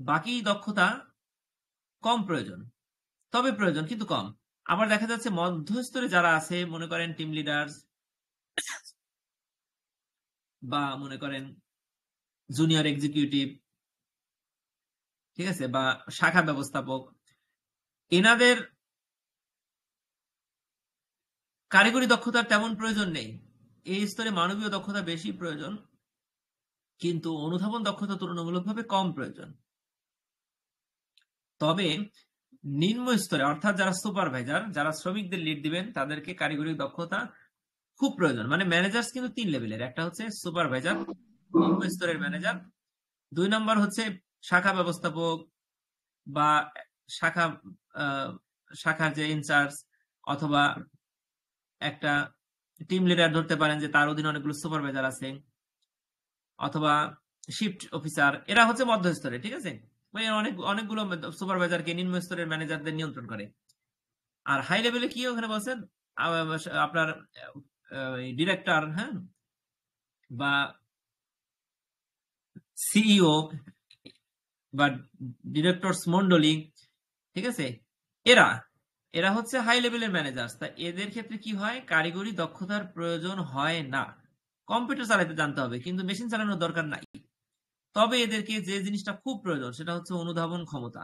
বাকি দক্ষতা কম প্রয়োজন, তবে প্রয়োজন কিন্তু কম। আবার দেখা যাচ্ছে মধ্যস্তরে যারা আছে, মনে করেন টিম লিডার্স বা মনে করেন জুনিয়র এক্সিকিউটিভ, ঠিক আছে, বা শাখা ব্যবস্থাপক, এনাদের কারিগরি দক্ষতার তেমন প্রয়োজন নেই। এই স্তরে মানবীয় দক্ষতা বেশি প্রয়োজন, কিন্তু অনুধাবন দক্ষতা তুলনামূলকভাবে কম প্রয়োজন। তবে নিম্ন স্তরে অর্থাৎ যারা সুপারভাইজার, যারা শ্রমিকদের লিড দিবেন, তাদেরকে কারিগরি দক্ষতা খুব প্রয়োজন। মানে ম্যানেজার্স কিন্তু 3 লেভেলের, একটা হচ্ছে সুপারভাইজার, নিম্ন স্তরের ম্যানেজার, 2 নম্বর হচ্ছে শাখা ব্যবস্থাপক বা শাখা শাখার যে ইনচার্জ, অথবা একটা টিম লিডার ধরতে পারেন যে তার অধীনে অনেকগুলো সুপারভাইজার আছে, অথবা শিফট অফিসার, এরা হচ্ছে মধ্যস্তরে। ঠিক আছে, মানে অনেকগুলো সুপারভাইজারকে নিম্ন স্তরের ম্যানেজারদের নিয়ন্ত্রণ করে। আর হাই লেভেলে কি ওখানে বলছেন আপনার ডিরেক্টর, হ্যাঁ, বা সিইও বা ডিরেক্টরস মন্ডলী, ঠিক আছে, এরা এরা হচ্ছে হাই লেভেলের ম্যানেজার। তা এদের ক্ষেত্রে কি হয়, কারিগরি দক্ষতার প্রয়োজন হয় না। কম্পিউটার চালাতে জানতে হবে কিন্তু মেশিন চালানোর দরকার নাই। তবে এদেরকে যে জিনিসটা খুব প্রয়োজন সেটা হচ্ছে অনুধাবন ক্ষমতা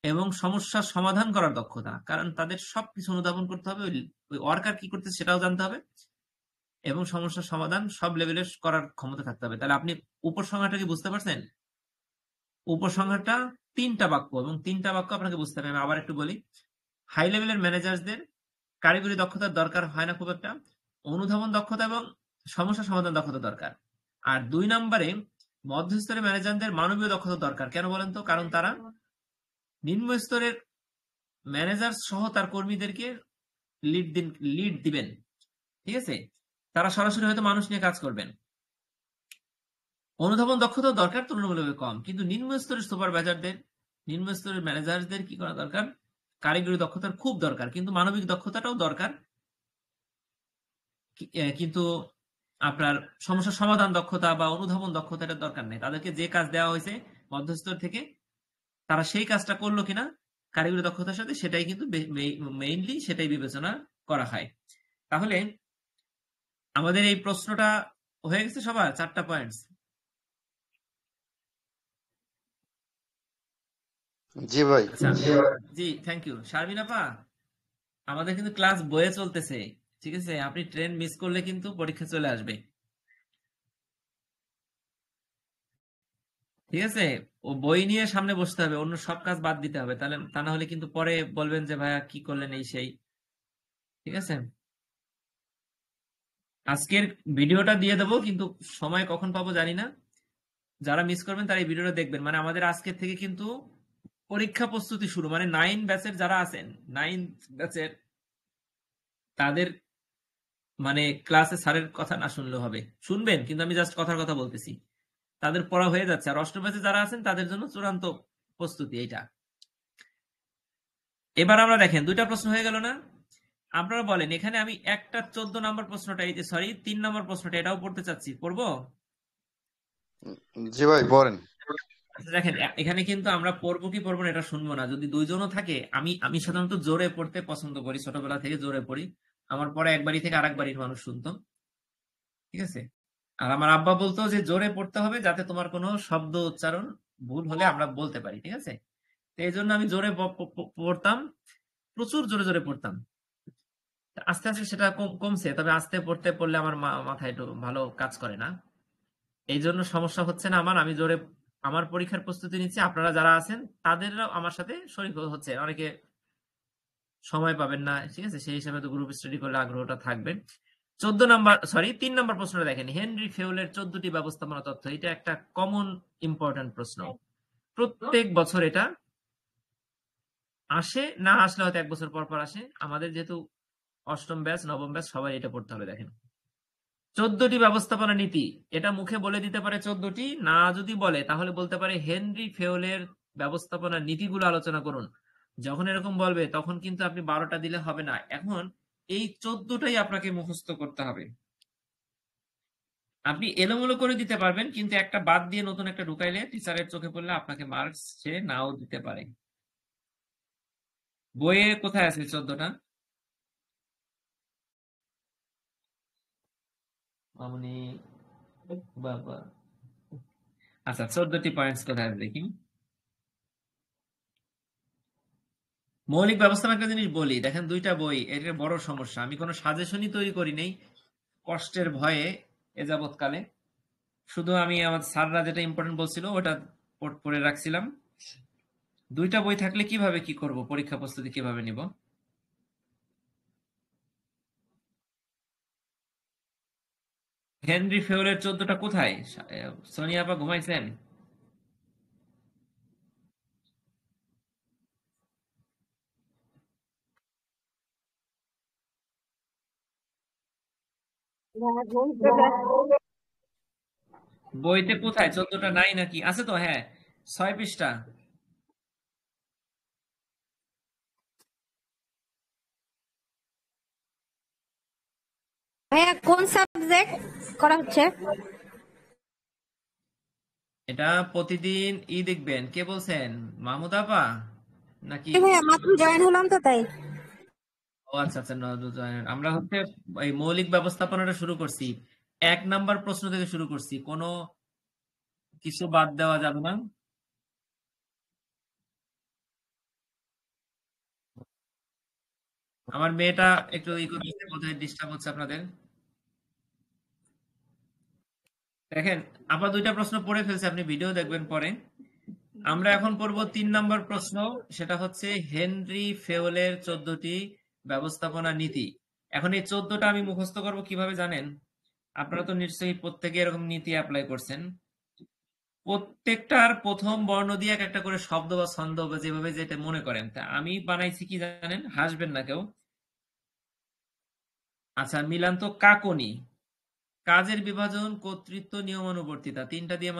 এবং সমস্যার সমাধান করার দক্ষতা। কারণ তাদের সবকিছু অনুধাবন করতে হবে, ওই ওয়ার্কার কি করতে সেটাও জানতে হবে, এবং সমস্যার সমাধান সব লেভেলের করার ক্ষমতা থাকতে হবে। তাহলে আপনি উপসংহারটা কি বুঝতে পারছেন? উপসংহারটা 3টা বাক্য, এবং 3টা বাক্য আপনাকে বুঝতে হবে। আমি আবার একটু বলি। হাই লেভেলের ম্যানেজারদের কারিগরি দক্ষতার দরকার হয় না খুব একটা, অনুধাবন দক্ষতা এবং সমস্যা সমাধান দক্ষতা দরকার। আর 2 নম্বরে মধ্যস্তরের ম্যানেজারদের মানবীয় দক্ষতা দরকার। কেন বলেন তো? কারণ তারা নিম্ন স্তরের ম্যানেজার সহ তার কর্মীদেরকে লিড দিবেন। ঠিক আছে, তারা সরাসরি হয়তো মানুষ নিয়ে কাজ করবেন। অনুধাবন দক্ষতা দরকার তুলনামূলকভাবে কম, কিন্তু নিম্ন স্তরের সুপারভাইজারদের, নিম্ন স্তরের ম্যানেজারদের কি করা দরকার? কারিগরি দক্ষতার খুব দরকার, কিন্তু মানবিক দক্ষতাটাও দরকার। কিন্তু আপনার সমস্যা সমাধান দক্ষতা বা অনুধাবন দক্ষতাটা দরকার নেই। তাদেরকে যে কাজ দেওয়া হয়েছে মধ্যস্তর থেকে, তারা সেই কাজটা করলো কিনা কারিগরি দক্ষতার সাথে, সেটাই কিন্তু মেইনলি সেটাই বিবেচনা করা হয়। তাহলে আমাদের এই প্রশ্নটা হয়ে গেছে সবার 4টা পয়েন্টস। জি ভাই। আচ্ছা, জি, থ্যাংক ইউ শারমিন আপা। আমাদের কিন্তু ক্লাস বয়ে চলতেছে, ঠিক আছে, আপনি ট্রেন মিস করলে কিন্তু পরীক্ষা চলে আসবে। ঠিক আছে, ও বই নিয়ে সামনে বসতে হবে, অন্য সব কাজ বাদ দিতে হবে, তাহলে তা না হলে কিন্তু পরে বলবেন যে ভাইয়া কি করলেন এই সেই। ঠিক আছে, আজকের ভিডিওটা দিয়ে দেবো, কিন্তু সময় কখন পাবো জানি না। যারা মিস করবেন তারা এই ভিডিওটা দেখবেন। মানে আমাদের আজকের থেকে কিন্তু পরীক্ষা প্রস্তুতি শুরু, মানে 9 ব্যাচের যারা আছেন, 9 ব্যাচের তাদের মানে ক্লাসে স্যারের কথা না শুনলেও হবে, শুনবেন, কিন্তু আমি জাস্ট কথার কথা বলতেছি। তাদের পড়া হয়ে যাচ্ছে। আর অষ্টম ব্যাচে যারা আছেন তাদের জন্য চূড়ান্ত প্রস্তুতি এইটা। এবার আমরা দেখেন 2টা প্রশ্ন হয়ে গেল না? আপনারা বলেন, এখানে আমি একটা 14 নম্বর প্রশ্নটা, এই যে সরি 3 নম্বর প্রশ্নটা, এটাও পড়তে চাচ্ছি, পড়বো? জি ভাই পড়েন। আচ্ছা দেখেন, এখানে কিন্তু আমরা পড়বো কি পড়বো না এটা শুনবো না। যদি 2 জনও থাকে, আমি সাধারণত জোরে পড়তে পছন্দ করি, ছোটবেলা থেকে জোরে পড়ি। আমার পরে এক বাড়ি থেকে আরেক বাড়ির মানুষ শুনতো, ঠিক আছে। আর আমার আব্বা বলতো যে জোরে পড়তে হবে যাতে তোমার কোনো শব্দ উচ্চারণ ভুল হলে আমরা বলতে পারি, ঠিক আছে। তো এই জন্য আমি জোরে পড়তাম, প্রচুর জোরে জোরে পড়তাম। আস্তে আস্তে সেটা কমছে, তবে আস্তে পড়লে আমার মাথায় একটু ভালো কাজ করে না। এই জন্য সমস্যা হচ্ছে না আমার, আমি জোরে আমার পরীক্ষার প্রস্তুতি নিচ্ছি। আপনারা যারা আছেন তাদেরও আমার সাথে শরীক হচ্ছে, অনেকে সময় পাবেন না, ঠিক আছে, সেই হিসাবে তো গ্রুপ স্টাডি করলে আগ্রহটা থাকবে। 3 নম্বর প্রশ্নটা দেখেন, হেনরি ফেউলের 14টি ব্যবস্থাপনা তত্ত্ব। এটা একটা কমন ইম্পর্টেন্ট প্রশ্ন, প্রত্যেক বছর এটা আসে, না আসলে হয়তো 1 বছর পর পর আসে। আমাদের যেহেতু অষ্টম ব্যাচ নবম ব্যাচ সবাই এটা পড়তে হবে। দেখেন 14টি ব্যবস্থাপনা নীতি, এটা মুখে বলে দিতে পারে 14টি, না যদি বলে তাহলে বলতে পারে হেনরি ফেউলের ব্যবস্থাপনা নীতিগুলো আলোচনা করুন। যখন এরকম বলবে তখন কিন্তু আপনি 12টা দিলে হবে না, এখন এই 14টাই আপনাকে মুখস্থ করতে হবে। আপনি এলোমেলো করে দিতে পারবেন, কিন্তু একটা বাদ দিয়ে নতুন একটা ঢুকাইলে টিচারের চোখে পড়লে আপনাকে মার্কস সে নাও দিতে পারে। বইয়ে কোথায় আছে 14টা? মামুনি বাবা, আচ্ছা 14টি পয়েন্টস কোথায় আছে দেখি। মৌলিক ব্যবস্থাপনা একটা জিনিস বলি, দেখেন 2টা বই, এটা বড় সমস্যা। আমি কোনো সাজেশনই তৈরি করি নেই কষ্টের ভয়ে এ যাবৎকালে, শুধু আমি আমার স্যাররা যেটা ইম্পর্টেন্ট বলছিল ওটা পড়ে রাখছিলাম। 2টা বই থাকলে কিভাবে কি করব, পরীক্ষা প্রস্তুতি কিভাবে নিব। হেনরি ফেউলের 14টা কোথায়? সোনিয়া আপা ঘুমাইছেন? বইতে কোথায় 14টা নাই নাকি? আছে তো, হ্যাঁ 6 পৃষ্ঠা। ভাইয়া কোন সাবজেক্ট করা হচ্ছে? এটা প্রতিদিন দেখবেন। কে বলছেন? মাহমুদ আপা নাকি? ভাইয়া মাত্র জয়েন হলাম তো তাই। ও আচ্ছা আচ্ছা, আমরা হচ্ছে এই মৌলিক ব্যবস্থাপনাটা শুরু করছি, 1 নাম্বার প্রশ্ন থেকে শুরু করছি, কোনো কিছু বাদ দেওয়া যাবে না। আমার মেয়েটা একটু করতেছে, বোধহয় ডিস্টার্ব হচ্ছে আপনাদের। দেখেন আপা 2টা প্রশ্ন পড়ে ফেলছে, আপনি ভিডিও দেখবেন পরে। আমরা এখন পড়ব 3 নাম্বার প্রশ্ন, সেটা হচ্ছে হেনরি ফেউলের 14টি ব্যবস্থাপনা নীতি। এখন এই 14টা আমি মুখস্থ করব কিভাবে জানেন? আপনারা তো নিশ্চয়ই প্রত্যেকে এরকম নীতি অ্যাপ্লাই করছেন। প্রত্যেকটার প্রথম বর্ণ দিয়ে এক একটা করে শব্দ বা ছন্দ বা যেভাবে যেটা মনে করেন, তা আমি বানাইছি কি জানেন? হাসবেন না কেউ। আচ্ছা মিলান তো, কাকনি, কাজের বিভাজন, কর্তৃত্ব, নিয়মানুবর্তিতা, 3টা দিয়ে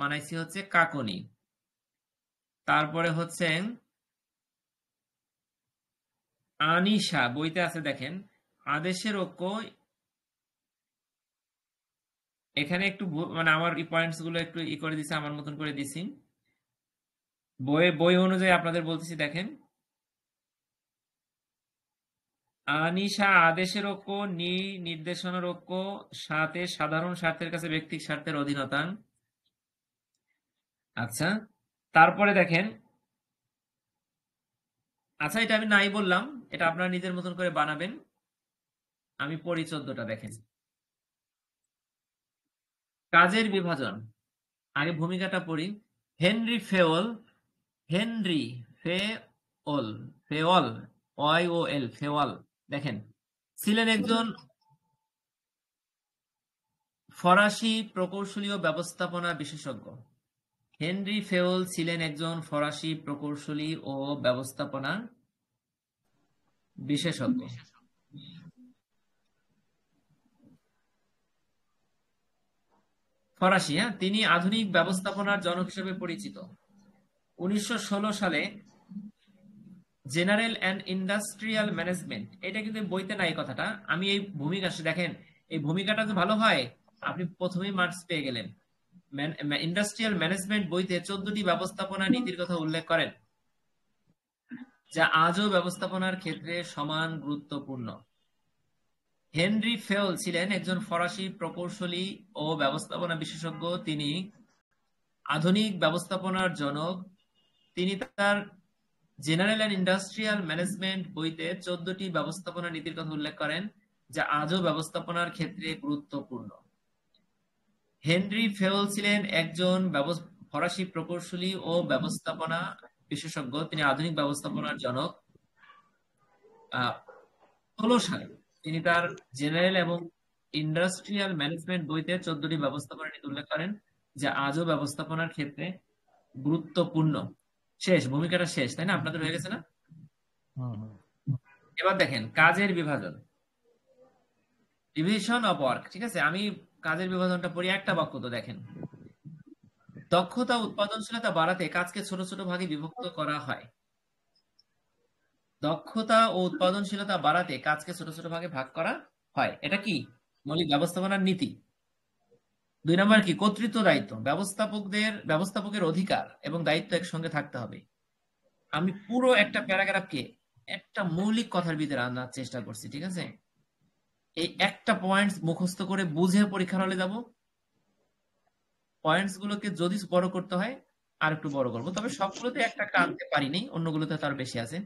মানাইছি হচ্ছে কাকনি। তারপরে হচ্ছে আনিশা, বইতে আছে দেখেন, আদেশের ঐক্য। এখানে একটু মানে আমার এই পয়েন্টস গুলো একটু করে দিছি, আমার মতন করে দিছি। বই অনুযায়ী আপনাদের বলতেছি, দেখেন আনিশা আদেশের ঐক্য, নির্দেশনার ঐক্য, সাথে সাধারণ স্বার্থের কাছে ব্যক্তিক স্বার্থের অধীনতা। আচ্ছা তারপরে দেখেন, আচ্ছা এটা আমি নাই বললাম, এটা আপনারা নিজের মতন করে বানাবেন। আমি পড়ি 14টা, দেখেন কাজের বিভাজন, আগে ভূমিকাটা পড়ি। হেনরি ফেওল, হেনরি ফেওল, ফেওল, OIOL, ফেওয়াল, দেখেন ছিলেন একজন ফরাসি প্রকৌশলী ও ব্যবস্থাপনা বিশেষজ্ঞ। হেনরি ফেওল ছিলেন একজন ফরাসি প্রকৌশলী ও ব্যবস্থাপনা বিশেষজ্ঞ। ফরাসি, হ্যাঁ, তিনি আধুনিক ব্যবস্থাপনার জনক হিসেবে পরিচিত। 1916 সালে জেনারেল অ্যান্ড ইন্ডাস্ট্রিয়াল ম্যানেজমেন্ট, এটা কিন্তু বইতে নাই কথাটা, আমি এই ভূমিকা দেখেন, এই ভূমিকাটা যে ভালো হয় আপনি প্রথমেই মার্কস পেয়ে গেলেন। ইন্ডাস্ট্রিয়াল ম্যানেজমেন্ট বইতে 14টি ব্যবস্থাপনা নীতির কথা উল্লেখ করেন, যা আজও ব্যবস্থাপনার ক্ষেত্রে সমান গুরুত্বপূর্ণ। হেনরি ফেল ছিলেন একজন ফরাসি প্রকৌশলী ও ব্যবস্থাপনা বিশেষজ্ঞ। তিনি আধুনিক ব্যবস্থাপনার জনক। তিনি তার জেনারেল অ্যান্ড ইন্ডাস্ট্রিয়াল ম্যানেজমেন্ট বইতে 14টি ব্যবস্থাপনা নীতির কথা উল্লেখ করেন, যা আজও ব্যবস্থাপনার ক্ষেত্রে গুরুত্বপূর্ণ। হেনরি ফেল ছিলেন একজন ফরাসি প্রকৌশলী ও ব্যবস্থাপনা বিশেষজ্ঞ। তিনি আধুনিক ব্যবস্থাপনার জনক। 16 সালে তিনি তার জেনারেল এবং ইন্ডাস্ট্রিয়াল ম্যানেজমেন্ট বইতে 14টি ব্যবস্থাপনা নীতি উল্লেখ করেন, যা আজও ব্যবস্থাপনার ক্ষেত্রে গুরুত্বপূর্ণ। শেষ, ভূমিকাটা শেষ, তাই না? আপনাদের হয়ে গেছে না? এবার দেখেন কাজের বিভাজন, ডিভিশন অফ ওয়ার্ক। ঠিক আছে, আমি কাজের বিভাজনটা পড়ি, একটা বাক্য তো দেখেন। দক্ষতা ও উৎপাদনশীলতা বাড়াতে কাজকে ছোট ছোট ভাগে বিভক্ত করা হয়। দক্ষতা ও উৎপাদনশীলতা বাড়াতে কাজকে ছোট ছোট ভাগে ভাগ করা হয়। এটা কি? মৌলিক ব্যবস্থাপনার নীতি। 2 নম্বর কি? কর্তৃত্ব দায়িত্ব। ব্যবস্থাপকের অধিকার এবং দায়িত্ব একসঙ্গে থাকতে হবে। আমি পুরো একটা প্যারাগ্রাফকে একটা মৌলিক কথার ভিতরে আনার চেষ্টা করছি, ঠিক আছে? এই একটা পয়েন্টস মুখস্থ করে বুঝে পরীক্ষার হলে যাব। পয়েন্টস গুলোকে যদি বড় করতে হয় আর একটু বড় করবো, তবে সবগুলোতে একটা একটা আনতে পারিনি, অন্যগুলোতে তার বেশি আছে।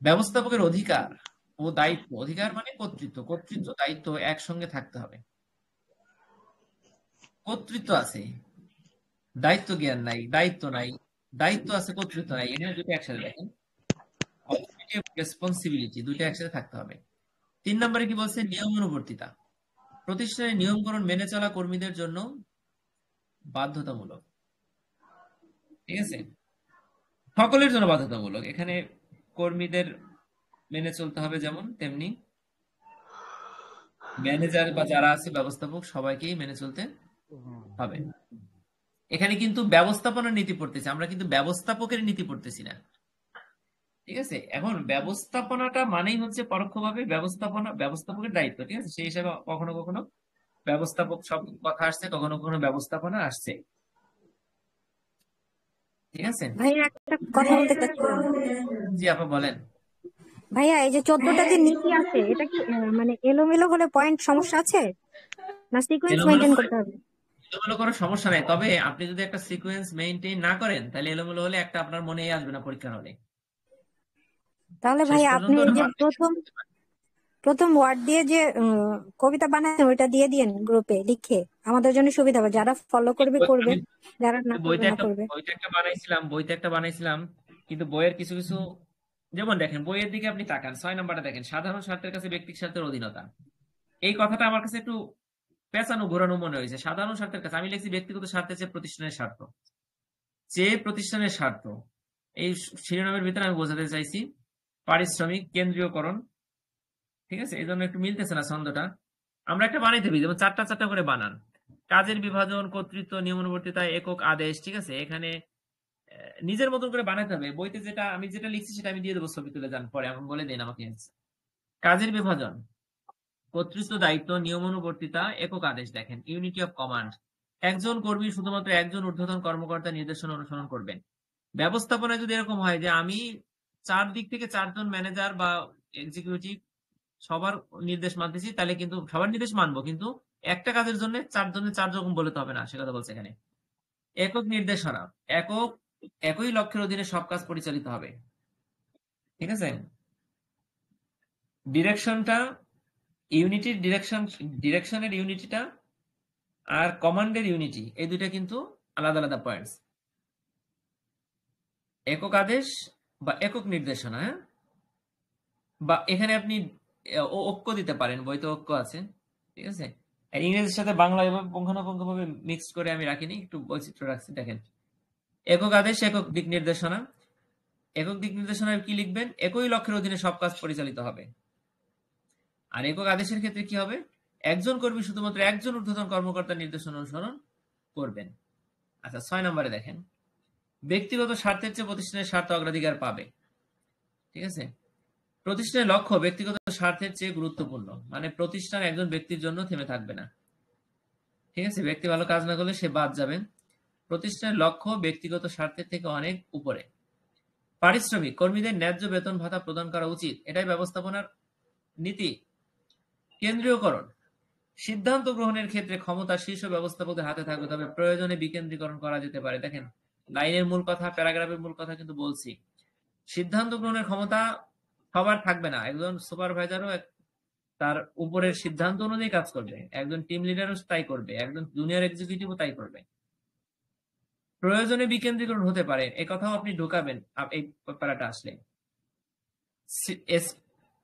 ব্যবস্থাপকের অধিকার ও দায়িত্ব, অধিকার মানে কর্তৃত্ব, কর্তৃত্ব দায়িত্ব একসঙ্গে থাকতে হবে। কর্তৃত্ব আছে, দায়িত্ব জ্ঞান নাই, দায়িত্ব নাই, দায়িত্ব আছে কর্তৃত্ব নাই, এখানে দুটো একসাথে দেখেন। অথরিটি এবং রেসপন্সিবিলিটি দুটো একসাথে থাকতে হবে। 3 নম্বরে কি বলছে? নিয়মানুবর্তিতা। প্রতিষ্ঠানের নিয়মকরণ মেনে চলা কর্মীদের জন্য বাধ্যতামূলক। ঠিক আছে, সকলের জন্য বাধ্যতামূলক। এখানে কর্মীদের মেনে চলতে হবে যেমন, তেমনি ম্যানেজার বা যারা আছে ব্যবস্থাপক সবাইকেই মেনে চলতে হবে। এখানে কিন্তু ব্যবস্থাপনার নীতি পড়তেছি আমরা, কিন্তু ব্যবস্থাপকের নীতি পড়তেছি না। ঠিক আছে, এখন ব্যবস্থাপনাটা মানেই হচ্ছে পরোক্ষভাবে ব্যবস্থাপকের দায়িত্ব। ঠিক আছে, সেই হিসাবে কখনো কখনো ব্যবস্থাপক সব কথা আসছে, কখনো কখনো ব্যবস্থাপনা আসছে। ঠিক আছে, ভাইয়া একটা কথা বলতে চাচ্ছিলাম। জি আপা বলেন। ভাইয়া এই যে 14টা যে নীতি আছে, এটা কি মানে এলোমেলো হলে পয়েন্ট সমস্যা আছে, না সিকোয়েন্স এলোমেলো মেনটেন করতে হবে? এলোমেলো করার সমস্যা নাই, তবে আপনি যদি একটা সিকোয়েন্স মেইনটেইন না করেন তাহলে এলোমেলো হলে একটা আপনার মনেই আসবে না পরীক্ষার হলে। তাহলে শেষ ভাইয়া আপনি পর্যন্ত এই ওটা যে perfect করতে পারেন। প্রথম ওয়ার্ড দিয়ে যে কবিতা বানাচ্ছেন ওইটা দিয়ে দিয়েন গ্রুপে লিখে, আমাদের জন্য সুবিধা হবে, যারা ফলো করবে করবে, আমি যারা না করবে বইতে না একটা করবে। বইতে একটা বানাইছিলাম, কিন্তু বইয়ের কিছু কিছু, যেমন দেখেন বইয়ের দিকে আপনি তাকান, 6 নম্বরটা দেখেন, সাধারণ স্বার্থের কাছে ব্যক্তিক স্বার্থের অধীনতা। এই কথাটা আমার কাছে একটু পেঁচানো ঘোরানো মনে হয়েছে। সাধারণ স্বার্থের কাছে, আমি লিখছি ব্যক্তিগত স্বার্থের চেয়ে প্রতিষ্ঠানের স্বার্থ, প্রতিষ্ঠানের স্বার্থ। এই শিরোনামের ভিতরে আমি বোঝাতে চাইছি পারিশ্রমিক কেন্দ্রীয়করণ। ঠিক আছে, এই জন্য একটু মিলতেছে না ছন্দটা। আমরা একটা বানাইতে পারি, যেমন 4টা 4টা করে বানান। কাজের বিভাজন, কর্তৃত্ব, নিয়মানুবর্তিতা, একক, আদেশ। ঠিক আছে, এখানে নিজের মতন করে বানাতে হবে। বইতে যেটা আমি লিখছি সেটা আমি দিয়ে দেবো, ছবি তুলে যান পরে, এখন বলে দেন আমাকে। কাজের বিভাজন, কর্তৃত্ব, দায়িত্ব, নিয়মানুবর্তিতা, একক, আদেশ। দেখেন ইউনিটি অফ কমান্ড, একজন কর্মী শুধুমাত্র একজন ঊর্ধ্বতন কর্মকর্তা নির্দেশনা অনুসরণ করবেন। ব্যবস্থাপনায় যদি এরকম হয় যে আমি 4 দিক থেকে 4জন ম্যানেজার বা এক্সিকিউটিভ সবার নির্দেশ মানতেছি, তাহলে কিন্তু সবার নির্দেশ মানবো, কিন্তু একটা কাজের জন্য 4 জনের 4 রকম বলে তো হবে না, সে কথা বলছে এখানে। একক নির্দেশনা, একই লক্ষ্যের অধীনে সব কাজ পরিচালিত হবে। ঠিক আছে, ডিরেকশনটা ডিরেকশনের ইউনিটিটা আর কমান্ডের ইউনিটি, এই দুইটা কিন্তু আলাদা আলাদা পয়েন্টস। একক আদেশ বা একক নির্দেশনা, হ্যাঁ, বা এখানে আপনি ঐক্য দিতে পারেন, বইতে ঐক্য আছে। ঠিক আছে, আর ইংরেজির সাথে বাংলা এভাবে পুঙ্খানুপুঙ্খভাবে মিক্স করে আমি রাখিনি, একটু বৈচিত্র্য রাখছি। দেখেন একক আদেশ, একক দিক নির্দেশনা। একক দিক নির্দেশনায় কি লিখবেন? একই লক্ষ্যের অধীনে সব কাজ পরিচালিত হবে। আর একক আদেশের ক্ষেত্রে কি হবে? একজন কর্মী শুধুমাত্র একজন ঊর্ধ্বতন কর্মকর্তার নির্দেশনা অনুসরণ করবেন। আচ্ছা, 6 নম্বরে দেখেন, ব্যক্তিগত স্বার্থের চেয়ে প্রতিষ্ঠানের স্বার্থ অগ্রাধিকার পাবে। ঠিক আছে, প্রতিষ্ঠানের লক্ষ্য ব্যক্তিগত স্বার্থের চেয়ে গুরুত্বপূর্ণ, মানে প্রতিষ্ঠান একজন ব্যক্তির জন্য থেমে থাকবে না। ঠিক আছে, ব্যক্তি ভালো কাজ না করলে সে বাদ যাবে। প্রতিষ্ঠানের লক্ষ্য ব্যক্তিগত স্বার্থের থেকে অনেক উপরে। পারিশ্রমিক, কর্মীদের ন্যায্য বেতন ভাতা প্রদান করা উচিত, এটাই ব্যবস্থাপনার নীতি। কেন্দ্রীয়করণ, সিদ্ধান্ত গ্রহণের ক্ষেত্রে ক্ষমতা শীর্ষ ব্যবস্থাপকদের হাতে থাকবে, তবে প্রয়োজনে বিকেন্দ্রীকরণ করা যেতে পারে। দেখেন লাইনের মূল কথা, প্যারাগ্রাফের মূল কথা কিন্তু বলছি। সিদ্ধান্ত গ্রহণের ক্ষমতা সবার থাকবে না, একজন সুপারভাইজারও তার উপরের সিদ্ধান্ত অনুযায়ী কাজ করবে, একজন টিম লিডারও তাই করবে, একজন জুনিয়র এক্সিকিউটিভও তাই করবে। প্রয়োজনে বিকেন্দ্রীকরণ হতে পারে, এ কথাও আপনি ঢোকাবেন এই প্যারাটা আসলে।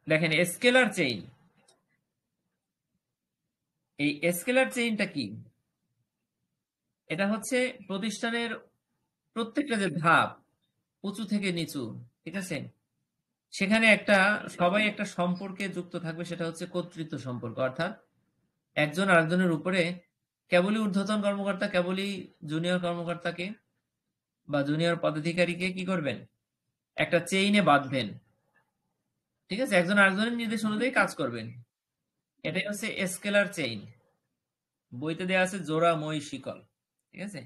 দেখেন স্কেলার চেইন, এই স্কেলার চেইনটা কি? এটা হচ্ছে প্রতিষ্ঠানের প্রত্যেকটা যে ধাপ, উঁচু থেকে নিচু, ঠিক আছে, সেখানে সবাই একটা সম্পর্কে যুক্ত থাকবে, সেটা হচ্ছে কর্তৃত্ব সম্পর্ক। অর্থাৎ একজন আরেকজনের উপরে কেবলই ঊর্ধ্বতন কর্মকর্তা কেবলই জুনিয়র কর্মকর্তাকে বা জুনিয়র পদাধিকারীকে কি করবেন, একটা চেইনে বাঁধবেন, ঠিক আছে, একজন আরেকজনের নির্দেশ অনুযায়ী কাজ করবেন। এটাই হচ্ছে স্কেলার চেইন। বইতে দেওয়া আছে জোড়া মই শিকল, ঠিক আছে।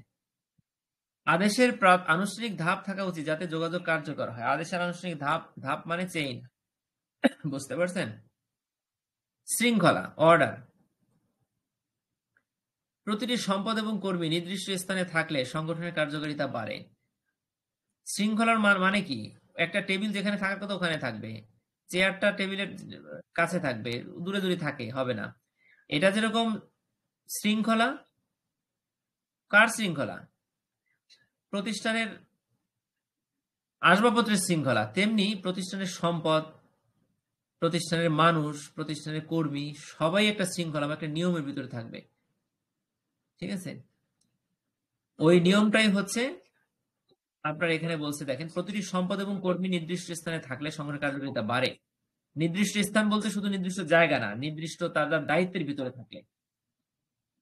আদেশের আনুষ্ঠানিক ধাপ থাকা উচিত যাতে যোগাযোগ কার্যকর হয়। আদেশের আনুষ্ঠানিক ধাপ মানে চেইন, বুঝতে পারছেন? শৃঙ্খলা, অর্ডার, প্রতিটি সম্পদ এবং কর্মী নির্দিষ্ট স্থানে থাকলে সংগঠনের কার্যকারিতা বাড়ে। শৃঙ্খলার মানে কি? একটা টেবিল যেখানে থাকার কথা ওখানে থাকবে, চেয়ারটা টেবিলের কাছে থাকবে, দূরে দূরে থাকে হবে না। এটা যেরকম শৃঙ্খলা, কার শৃঙ্খলা? প্রতিষ্ঠানের আসবাবপত্রের শৃঙ্খলা, তেমনি প্রতিষ্ঠানের সম্পদ, প্রতিষ্ঠানের মানুষ, প্রতিষ্ঠানের কর্মী সবাই একটা শৃঙ্খলা বা একটা নিয়মের ভিতরে থাকবে, ঠিক আছে। ওই নিয়মটাই হচ্ছে আপনার এখানে বলছে, দেখেন প্রতিটি সম্পদ এবং কর্মী নির্দিষ্ট স্থানে থাকলে সংগঠনের কার্যকারিতা বাড়ে। নির্দিষ্ট স্থান বলতে শুধু নির্দিষ্ট জায়গা না, নির্দিষ্ট তার দায়িত্বের ভিতরে থাকলে।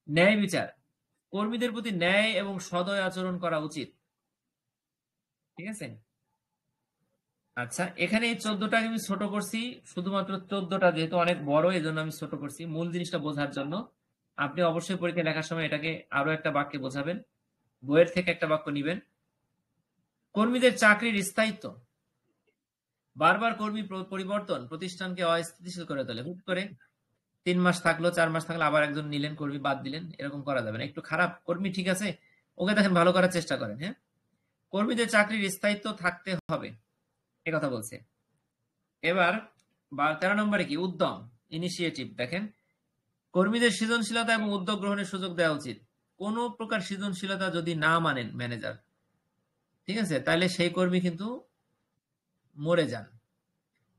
ন্যায় বিচার, কর্মীদের প্রতি ন্যায় এবং সদয় আচরণ করা উচিত, ঠিক আছে। আচ্ছা, এখানে এই 14টা আমি ছোট করছি, শুধুমাত্র 14টা যেহেতু অনেক বড় এই জন্য আমি ছোট করছি, মূল জিনিসটা বোঝার জন্য। আপনি অবশ্যই পরীক্ষা লেখার সময় এটাকে আরো একটা বাক্যে বোঝাবেন, বইয়ের থেকে একটা বাক্য নিবেন। কর্মীদের চাকরির স্থায়িত্ব, বারবার কর্মী পরিবর্তন প্রতিষ্ঠানকে অস্থিতিশীল করে তোলে। হুট করে 3 মাস থাকলো, 4 মাস থাকলো, আবার একজন নিলেন কর্মী, বাদ দিলেন, এরকম করা যাবে না। একটু খারাপ কর্মী, ঠিক আছে, ওকে দেখেন ভালো করার চেষ্টা করেন। হ্যাঁ, কর্মীদের চাকরির স্থায়িত্ব থাকতে হবে, এ কথা বলছে। এবার 13 নম্বরে কি? উদ্যম, ইনিশিয়েটিভ। দেখেন কর্মীদের সৃজনশীলতা এবং উদ্যোগ গ্রহণের সুযোগ দেওয়া উচিত। কোন প্রকার সৃজনশীলতা যদি না মানেন ম্যানেজার, ঠিক আছে, তাহলে সেই কর্মী কিন্তু মরে যান,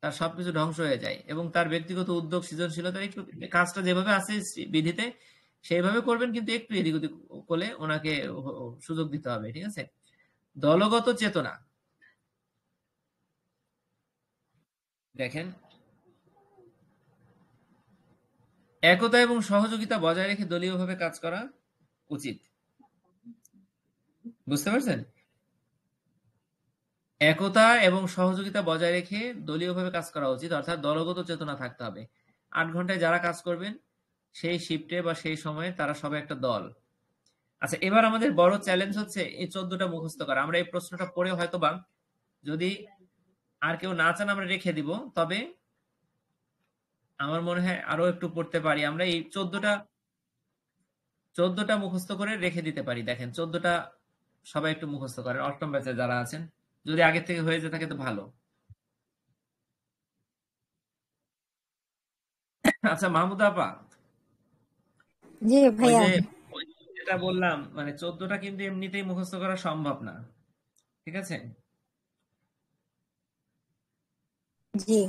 তার সবকিছু ধ্বংস হয়ে যায়, এবং তার ব্যক্তিগত উদ্যোগ সৃজনশীলতার একটু কাজটা যেভাবে আছে বিধিতে সেইভাবে করবেন, কিন্তু একটু এদিক ওদিক করলে ওনাকে সুযোগ দিতে হবে, ঠিক আছে। দলগত চেতনা, দেখেন একতা এবং সহযোগিতা বজায় রেখে দলীয়ভাবে কাজ করা উচিত, বুঝতে পারছেন? একতা এবং সহযোগিতা বজায় রেখে দলীয়ভাবে কাজ করা উচিত, অর্থাৎ দলগত চেতনা থাকতে হবে। 8 ঘন্টায় যারা কাজ করবেন সেই শিফটে বা সেই সময়ে তারা সবাই একটা দল। আচ্ছা, এবার আমাদের বড় চ্যালেঞ্জ হচ্ছে এই 14টা মুখস্থ করা। আমরা এই প্রশ্নটা পড়ে হয়তোবা যদি আর কেউ না চান আমরা রেখে দিব, তবে আমার মনে হয় আরো একটু পড়তে পারি আমরা। এই 14টা মুখস্থ করে রেখে দিতে পারি। দেখেন 14টা সবাই একটু মুখস্থ করেন, অষ্টম ব্যাচে যারা আছেন, যদি আগে থেকে হয়ে যেতে থাকে তো ভালো। আচ্ছা মাহমুদা আপা, জি ওই ভাইয়া। যে যেটা বললাম, মানে 14টা কিন্তু এমনিতেই মুখস্থ করা সম্ভব না, ঠিক আছে। জি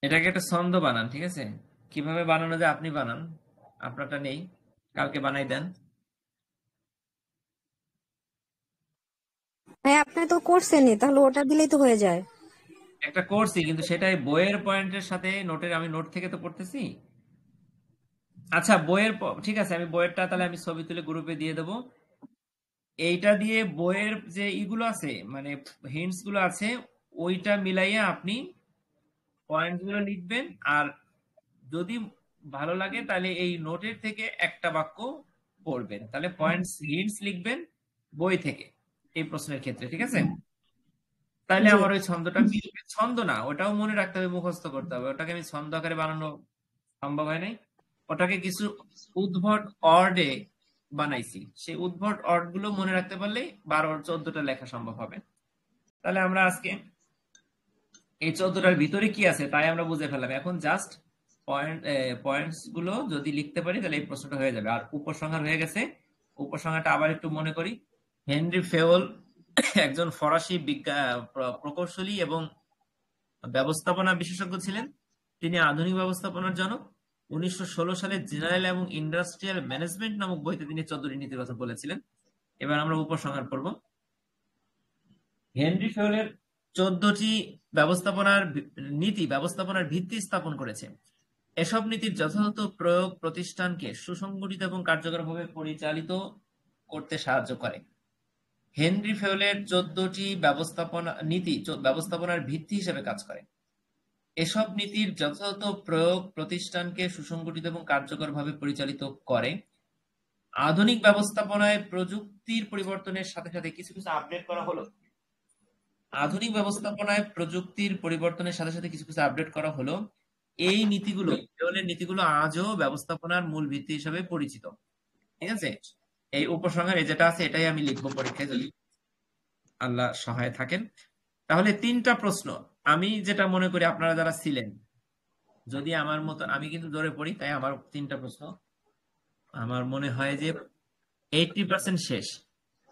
এটাকে একটা ছন্দ বানান, ঠিক আছে। কিভাবে বানানো যায় আপনি বানান, আপনারটা নেই, কালকে বানাই দেন। ভাইয়া, আপনি তো করছেনই, তাহলে ওটা দিলেই তো হয়ে যায়। একটা করছি, কিন্তু সেটাই বইয়ের পয়েন্টের সাথে নোটের, আমি নোট থেকে তো পড়তেছি। আচ্ছা বইয়ের ঠিক আছে, আমি বইয়েরটা তাহলে আমি ছবি তুলে গ্রুপে দিয়ে দেবো। এইটা দিয়ে বইয়ের যে ইগুলো আছে, মানে হিন্টস গুলো আছে, ওইটা মিলাইয়া আপনি পয়েন্ট গুলো লিখবেন। আর যদি ভালো লাগে তাহলে এই নোটের থেকে একটা বাক্য পড়বেন, তাহলে পয়েন্টস হিন্টস লিখবেন বই থেকে এই প্রশ্নের ক্ষেত্রে, ঠিক আছে। তাহলে জি। আমার ওই ছন্দটা ছন্দ না, ওটাও মনে রাখতে হবে, মুখস্থ করতে হবে। ওটাকে আমি ছন্দ আকারে বানানো সম্ভব হয় নাই। ওটাকে কিছু উদ্ভট অর্ডে বানাইছি। সেই উদ্ভট অর্ড গুলো মনে রাখতে পারলে 12-14টা লেখা সম্ভব হবে। তাহলে আমরা আজকে এই 14টার ভিতরে কি আছে তাই আমরা বুঝে ফেললাম। এখন জাস্ট পয়েন্টস গুলো যদি লিখতে পারি তাহলে এই প্রশ্নটা হয়ে যাবে। আর উপসংহার হয়ে গেছে। উপসংহারটা আবার একটু মনে করি। হেনরি ফেওল একজন ফরাসি প্রকৌশলী এবং ব্যবস্থাপনা বিশেষজ্ঞ ছিলেন। তিনি আধুনিক ব্যবস্থাপনার জনক। 1916 সালে জেনারেল এবং ইন্ডাস্ট্রিয়াল ম্যানেজমেন্ট নামক বইতে তিনি 14টি নীতির কথা বলেছিলেন। এবার আমরা উপসংহার করব। হেনরি ফেওলের 14টি ব্যবস্থাপনার ভিত্তি স্থাপন করেছে। এসব নীতির যথাযথ প্রয়োগ প্রতিষ্ঠানকে সুসংগঠিত এবং কার্যকরভাবে পরিচালিত করতে সাহায্য করে। হেনরি ফেওলের 14টি ব্যবস্থাপনার ভিত্তি হিসেবে কাজ করে। এসব নীতির যথাযথ প্রয়োগ প্রতিষ্ঠানকে সুসংগঠিত এবং কার্যকরভাবে পরিচালিত করে। আধুনিক ব্যবস্থাপনায় প্রযুক্তির পরিবর্তনের সাথে সাথে কিছু কিছু আপডেট করা হলো। এই নীতিগুলো, ফেওলের নীতিগুলো আজও ব্যবস্থাপনার মূল ভিত্তি হিসেবে পরিচিত। ঠিক আছে, এই উপসংহারে যেটা আছে এটাই আমি লিখবো পরীক্ষায় যদি আল্লাহ সহায় থাকেন। তাহলে 3টা প্রশ্ন আমি যেটা মনে করি আপনারা যারা ছিলেন, যদি আমার মতো, আমি কিন্তু জোরে পড়ি তাই আমার 3টা প্রশ্ন আমার মনে হয় যে 80% শেষ।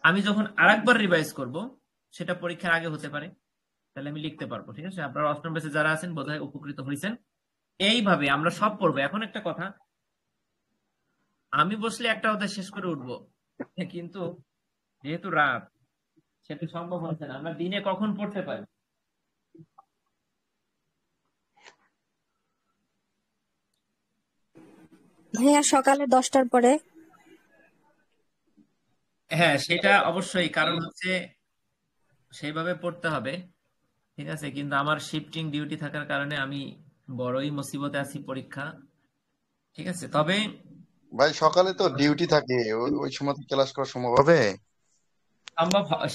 আমি যখন আরেকবার রিভাইজ করব সেটা পরীক্ষার আগে হতে পারে, তাহলে আমি লিখতে পারবো। ঠিক আছে, আপনারা অষ্টম ব্যাচে যারা আছেন বোধহয় উপকৃত হয়েছেন। এইভাবে আমরা সব পড়বো। এখন একটা কথা, আমি বসলে একটা অধ্যায় শেষ করে উঠবো, কিন্তু যেহেতু রাত সেটা সম্ভব হচ্ছে না। আমরা দিনে কখন পড়তে পারি? ভাইয়া সকালে 10টার পরে। হ্যাঁ, সেটা অবশ্যই, কারণ হচ্ছে সেইভাবে পড়তে হবে। ঠিক আছে, কিন্তু আমার শিফটিং ডিউটি থাকার কারণে আমি বড়ই মুসিবতে আছি পরীক্ষা। ঠিক আছে, তবে ভাই সকালে তো ডিউটি থাকে, ওই সময় তো ক্লাস করা সম্ভব হবে?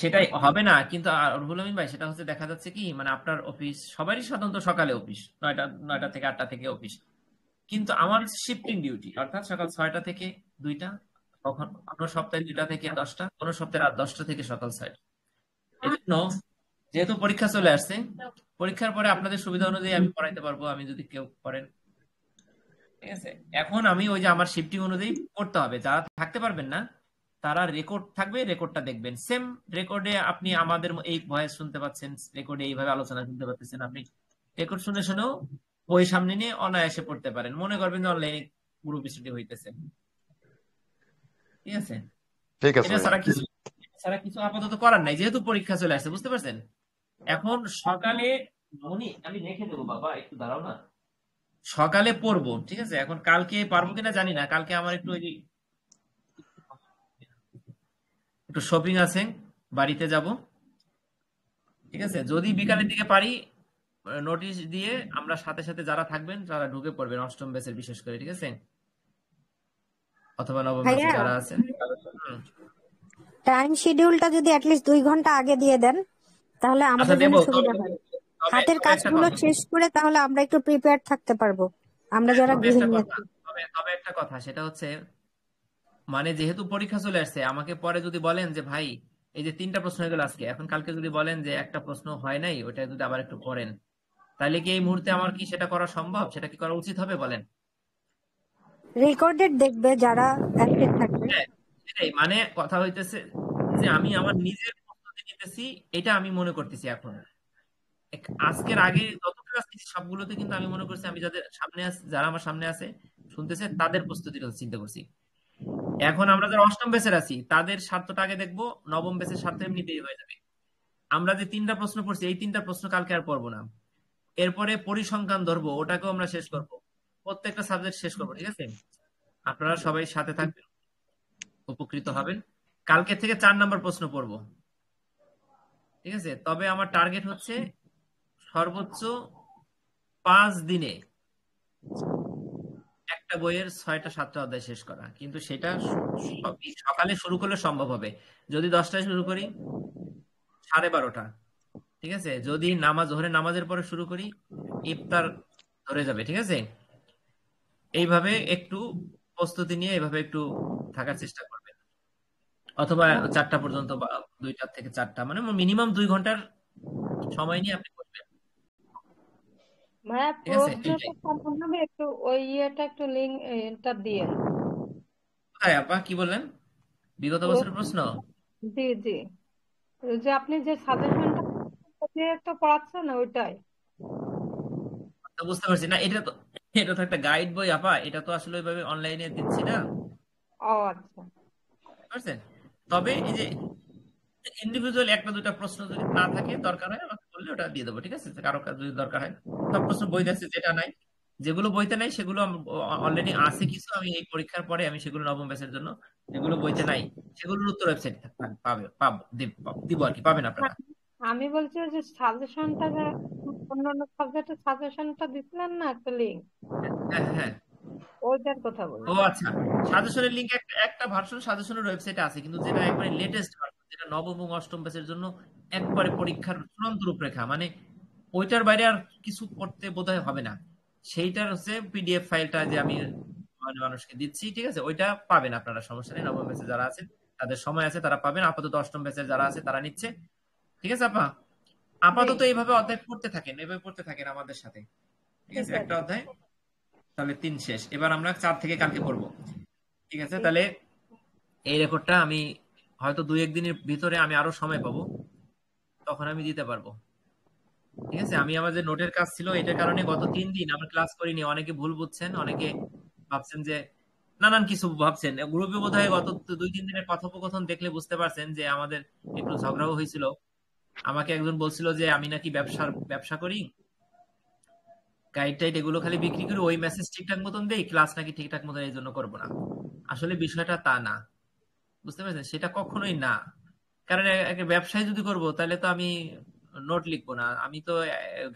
সেটাই হবে না, কিন্তু রুহুল আমিন ভাই, সেটা হচ্ছে দেখা যাচ্ছে কি, মানে আপনার অফিস সবারই সাধারণত সকালে অফিস, 9টা থেকে 8টা থেকে অফিস, কিন্তু আমার শিফটিং ডিউটি, অর্থাৎ সকাল 6টা থেকে 2টা, কখন কোনো সপ্তাহে 2টা থেকে 10টা, কোনো সপ্তাহে রাত 10টা থেকে সকাল 6টা। এই জন্য যেহেতু পরীক্ষা চলে আসছে, পরীক্ষার পরে আপনাদের সুবিধা অনুযায়ী আমি পড়াইতে পারবো, আমি যদি কেউ করেন। ঠিক আছে, এখন আমি ওই যে আমার শিফটিং অনুযায়ী পড়তে হবে। যারা থাকতে পারবেন না তারা রেকর্ড থাকবে, রেকর্ডটা দেখবেন। সেম রেকর্ডে আপনি আমাদের এই ভয়েস শুনতে পাচ্ছেন, রেকর্ডে এইভাবে আলোচনা শুনতে পাচ্ছেন। আপনি রেকর্ড শুনে শুনেও বই সামনে নিয়ে অনায়াসে পড়তে পারেন, মনে করবেন যে অনলাইনে গ্রুপ স্টাডি হইতেছে। ঠিক আছে, ঠিক আছে এটা ভাই। ছাড়া কিছু আপাতত করার নাই, যেহেতু পরীক্ষা চলে আসছে, বুঝতে পারছেন? এখন সকালে আমি রেখে দেবো, বাবা একটু দাঁড়াও না, সকালে পড়বো। ঠিক আছে, এখন কালকে পারবো কিনা জানি না। কালকে আমার একটু শপিং আছে, বাড়িতে যাব। ঠিক আছে, যদি বিকালের দিকে পারি নোটিশ দিয়ে আমরা সাথে সাথে যারা থাকবেন তারা ঢুকে পড়বেন, অষ্টম ব্যাচের বিশেষ করে। ঠিক আছে, অথবা নবম ব্যাচে ভাইয়া যারা আছেন। হুম। টাইম শিডিউলটা যদি অ্যাটলিস্ট 2 ঘন্টা আগে দিয়ে দেন তাহলে আচ্ছা, আমাদের জন্য দেবো। সুবিধা হয়। হাতের তবে একটা কাজগুলো কথা, শেষ করে তাহলে আমরা একটু প্রিপেয়ার থাকতে পারবো, আমরা যারা তবে একটা গৃহিণী কথা আছি। তবে একটা কথা, সেটা হচ্ছে, মানে যেহেতু পরীক্ষা চলে আসছে, আমাকে পরে যদি বলেন যে ভাই এই যে 3টা প্রশ্ন হয়ে গেল আজকে, এখন কালকে যদি বলেন যে একটা প্রশ্ন হয় নাই, ওটা যদি আবার একটু করেন, তাহলে কি এই মুহূর্তে আমার কি সেটা করা সম্ভব? সেটা কি করা উচিত হবে বলেন? রেকর্ডেড দেখবে যারা অ্যাক্টিভ থাকবে। হ্যাঁ, সেটাই, মানে কথা হইতেছে যে আমি আমার নিজের প্রস্তুতি নিতেছি, এটা আমি মনে করতেছি এখন। আজকের আগে যত ক্লাস নিয়েছি সবগুলোতে কিন্তু আমি মনে করছি আমি যারা আমার সামনে আছে শুনতেছে তাদের প্রস্তুতির কথা চিন্তা করছি। এখন আমরা যারা অষ্টম ব্যাচের আছি তাদের স্বার্থটা আগে দেখবো, নবম ব্যাচের স্বার্থ এমনিতেই হয়ে যাবে। আমরা যে 3টা প্রশ্ন পড়ছি, এই 3টা প্রশ্ন কালকে আর পড়বো না। এরপরে পরিসংখ্যান ধরবো, ওটাকেও আমরা শেষ করবো, প্রত্যেকটা সাবজেক্ট শেষ করবো। ঠিক আছে, আপনারা সবাই সাথে থাকবেন, উপকৃত হবেন। কালকে থেকে 4 নাম্বার প্রশ্ন পড়বো। ঠিক আছে, তবে আমার টার্গেট হচ্ছে সর্বোচ্চ 5 দিনে একটা বইয়ের 6টা-7টা অধ্যায় শেষ করা, কিন্তু সেটা সকালে শুরু করলে সম্ভব হবে। যদি 10টায় শুরু করি, 12:30 ঠিক আছে, যদি জোহরের নামাজের পরে শুরু করি ইফতার ধরে যাবে। ঠিক আছে, এইভাবে একটু প্রস্তুতি নিয়ে এইভাবে একটু থাকার চেষ্টা করবেন, অথবা 4টা পর্যন্ত বা 2টা থেকে 4টা, মানে মিনিমাম 2 ঘন্টার সময় নিয়ে আপনি করবেন। ভাইয়া ঠিক আছে, এইটাই। প্রশ্নটা কেমন হবে একটু ওই ইয়েটা একটু লিঙ্ক এটা দিয়েন। কোথায় আপা, কি বললেন? বিগত বছরের প্রশ্ন, প্রশ্ন? জি জি, ওই যে আপনি যে সাজেশনটা দিয়ে তো পড়াচ্ছেন ওইটাই। তো বুঝতে পারছি না, এটা তো একটা গাইড বই আপা, এটা তো আসলে ওইভাবে অনলাইনে দিচ্ছি না, ও আচ্ছা। বুঝতে পারছেন? তবে এই যে ইন্ডিভিজুয়াল 1-2টা প্রশ্ন যদি না থাকে, দরকার হয় আমাকে বললে ওটা দিয়ে দেবো। ঠিক আছে, কারো কাছে যদি দরকার হয়, সব প্রশ্ন বইতে আছে, যেটা নাই, যেগুলো বইতে নাই সেগুলো অলরেডি আছে কিছু, আমি এই পরীক্ষার পরে আমি সেগুলো নবম ব্যাচের জন্য, যেগুলো বইতে নাই সেগুলোর উত্তর ওয়েবসাইট দিব আর কি, পাবেন আপনারা। আমি বলছি ওই যে সাজেশনটা, যে অন্যান্য সাবজেক্টের সাজেশনটা দিছিলেন না একটা লিঙ্ক, হ্যাঁ, হ্যাঁ, হ্যাঁ। ওইটার কথা ও বলছি। আচ্ছা, সাজেশনের লিঙ্ক একটা ভার্সন সাজেশনের ওয়েবসাইটে আছে, কিন্তু যেটা একবারে লেটেস্ট ভার্সন, যেটা নবম এবং অষ্টম ব্যাচের জন্য একবারে পরীক্ষার চূড়ান্ত রূপরেখা, মানে ওইটার বাইরে আর কিছু করতে বোধহয় হবে না, সেইটার হচ্ছে পিডিএফ ফাইলটা যে আমি মানে মানুষকে দিচ্ছি। ঠিক আছে, ওইটা পাবেন আপনারা, সমস্যা নেই। নবম ব্যাচে যারা আছেন তাদের সময় আছে, তারা পাবেন। আপাতত অষ্টম ব্যাচের যারা আছে তারা নিচ্ছে। ঠিক আছে আপা, জি, আপাতত এইভাবে অধ্যায় পড়তে থাকেন, এভাবে পড়তে থাকেন আমাদের সাথে। ঠিক ঠিক আছে, একটা আছে। অধ্যায়, তাহলে 3 শেষ। এবার আমরা 4 থেকে কালকে পড়বো। ঠিক আছে, ঠিক তাহলে আছে। এই রেকর্ডটা আমি হয়তো 2-1 দিনের ভিতরে আমি আরো সময় পাবো, তখন আমি দিতে পারবো। ঠিক আছে, আমি আমার যে নোটের কাজ ছিল এটার কারণে গত 3 দিন আমরা ক্লাস করিনি। অনেকে ভুল বুঝছেন, অনেকে ভাবছেন যে নানান কিছু ভাবছেন। গ্রুপে বোধহয় গত 2-3 দিনের কথোপকথন দেখলে বুঝতে পারছেন যে আমাদের একটু ঝগড়াও হয়েছিল। আমাকে একজন বলছিল যে আমি নাকি ব্যবসা করি, গাইড টাইড এগুলো খালি বিক্রি করি, ওই মেসেজ ঠিকঠাক মতন দেই, ক্লাস নাকি ঠিকঠাক মতন এই জন্য করবো না। আসলে বিষয়টা তা না, বুঝতে পারছেন? সেটা কখনোই না। কারণ একটা ব্যবসায় যদি করব তাহলে তো আমি নোট লিখবো না, আমি তো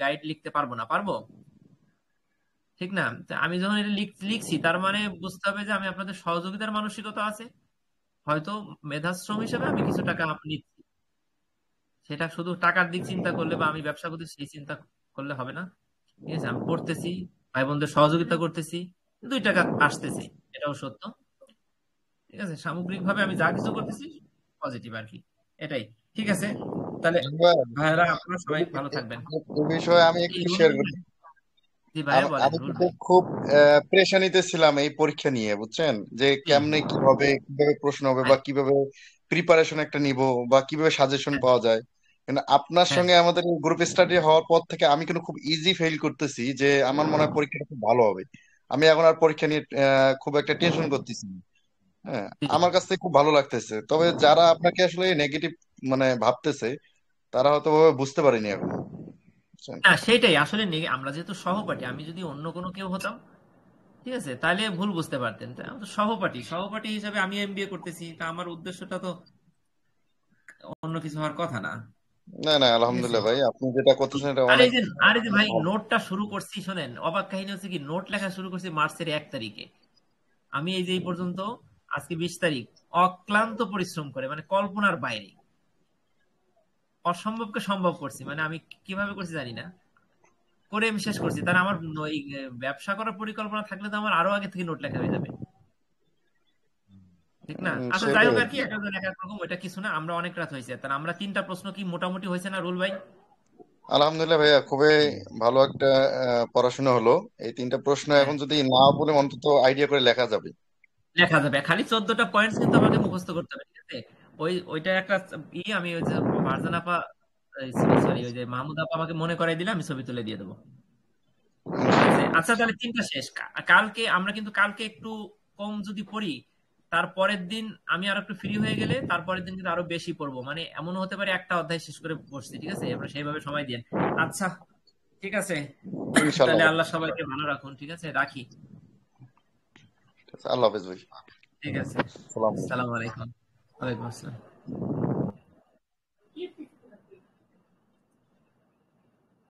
গাইড লিখতে পারবো না, পারবো? ঠিক না? তা আমি যখন এটা লিখছি, তার মানে বুঝতে হবে যে আমি আপনাদের সহযোগিতার মানসিকতা আছে, হয়তো মেধাশ্রম হিসেবে আমি কিছু টাকা নিচ্ছি। সেটা শুধু টাকার দিক চিন্তা করলে বা আমি ব্যবসা করতে সেই চিন্তা করলে হবে না। ঠিক আছে, আমি পড়তেছি, ভাই বোনদের সহযোগিতা করতেছি, 2 টাকা আসতেছে, এটাও সত্য। ঠিক আছে, সামগ্রিকভাবে আমি যা কিছু করতেছি পজিটিভ আর কি, এটাই। ঠিক আছে, তাহলে এবার ভাইরা আপনারা সবাই ভালো থাকবেন। এই বিষয়ে আমি এই একটু রুল শেয়ার করি। ভাই, জি ভাইয়া বলেন, আমি রুল কিন্তু ভাই। খুব প্রেশানিতে ছিলাম এই পরীক্ষা নিয়ে, বুঝছেন, যে জি, কেমনে কি হবে, কিভাবে প্রশ্ন হবে, হ্যাঁ, বা কিভাবে প্রিপারেশন একটা নিব, বা কিভাবে সাজেশন হ্যাঁ, পাওয়া যায়। কিন্তু আপনার হ্যাঁ, সঙ্গে আমাদের গ্রুপ স্টাডি হওয়ার পর থেকে আমি কিন্তু খুব ইজি ফেল করতেছি, যে আমার মনে হয় পরীক্ষাটা খুব ভালো হবে। আমি এখন আর পরীক্ষা নিয়ে খুব একটা টেনশন করতেছি না। হ্যাঁ, জি। আমার কাছ থেকে খুব ভালো লাগতেছে। তবে যারা আপনাকে আসলে নেগেটিভ মানে ভাবতেছে, তারা হয়তো ভাবে বুঝতে পারেনি এখনো, বুঝছেন? না সেটাই আসলে আমরা যেহেতু সহপাঠী, আমি যদি অন্য কোনো কেউ হতাম, ঠিক আছে, তাহলে ভুল বুঝতে পারতেন। তা আমি তো সহপাঠী হিসাবে আমি এমবিএ করতেছি, তা আমার উদ্দেশ্যটা তো অন্য কিছু হওয়ার কথা না। না না, ঠিক আছে, আলহামদুলিল্লাহ ভাই, আপনি যেটা করতেছেন এটা আর অনেক এই যে অনেক ভাই ভালো। নোটটা শুরু করছি, শোনেন, অবাক কাহিনী হচ্ছে কি, নোট লেখা শুরু করছি মার্চের 1 তারিখে। আমি এই যে এই পর্যন্ত, আজকে 20 তারিখ, অক্লান্ত পরিশ্রম করে, মানে কল্পনার বাইরে, অসম্ভবকে সম্ভব করছি, মানে আমি কিভাবে করছি জানি না, করে আমি শেষ করছি। তার আমার ওই ব্যবসা করার পরিকল্পনা থাকলে তো আমার আরো আগে থেকে নোট লেখা হয়ে যাবে, ঠিক না? আচ্ছা যাই সেটাই হোক আর আর কি, কি। এক একজন এক এক রকম, ওইটা কিছু না। আমরা অনেক রাত হয়েছে, তার আমরা 3টা প্রশ্ন কি মোটামুটি হয়েছে না রুল ভাই? আলহামদুলিল্লাহ ভাইয়া, খুবই ভালো একটা পড়াশোনা হলো। এই 3টা প্রশ্ন হ্যাঁ, এখন যদি না বলে অন্তত আইডিয়া করে লেখা যাবে। লেখা যাবে, খালি 14টা পয়েন্টস কিন্তু আমাকে মুখস্থ করতে হবে। ঠিক আছে, ওইটা একটা আমি ওই যে ফারজান আপা, সরি, ওই যে মাহমুদ আপা আমাকে মনে করাই দিলে আমি ছবি তুলে দিয়ে দেবো। ঠিক আছে, ইনশাআল্লাহ। আচ্ছা তাহলে 3টা শেষ। কালকে আমরা কিন্তু কালকে একটু কম যদি পড়ি, তারপরের দিন আমি আর একটু ফ্রি হয়ে গেলে তারপরের দিন কিন্তু আরো বেশি পড়বো, মানে এমন হতে পারে একটা অধ্যায় শেষ করে বসছি। ঠিক আছে, আমরা সেইভাবে সময় দিন। আচ্ছা, ঠিক আছে, ইনশাআল্লাহ তাহলে ভাই। আল্লাহ সবাইকে ভালো রাখুন। ঠিক আছে, রাখি। আল্লাহ হাফেজ ভাই। ঠিক আছে, সালাম। আসসালামু আলাইকুম। ওয়ালাইকুম আসসালাম।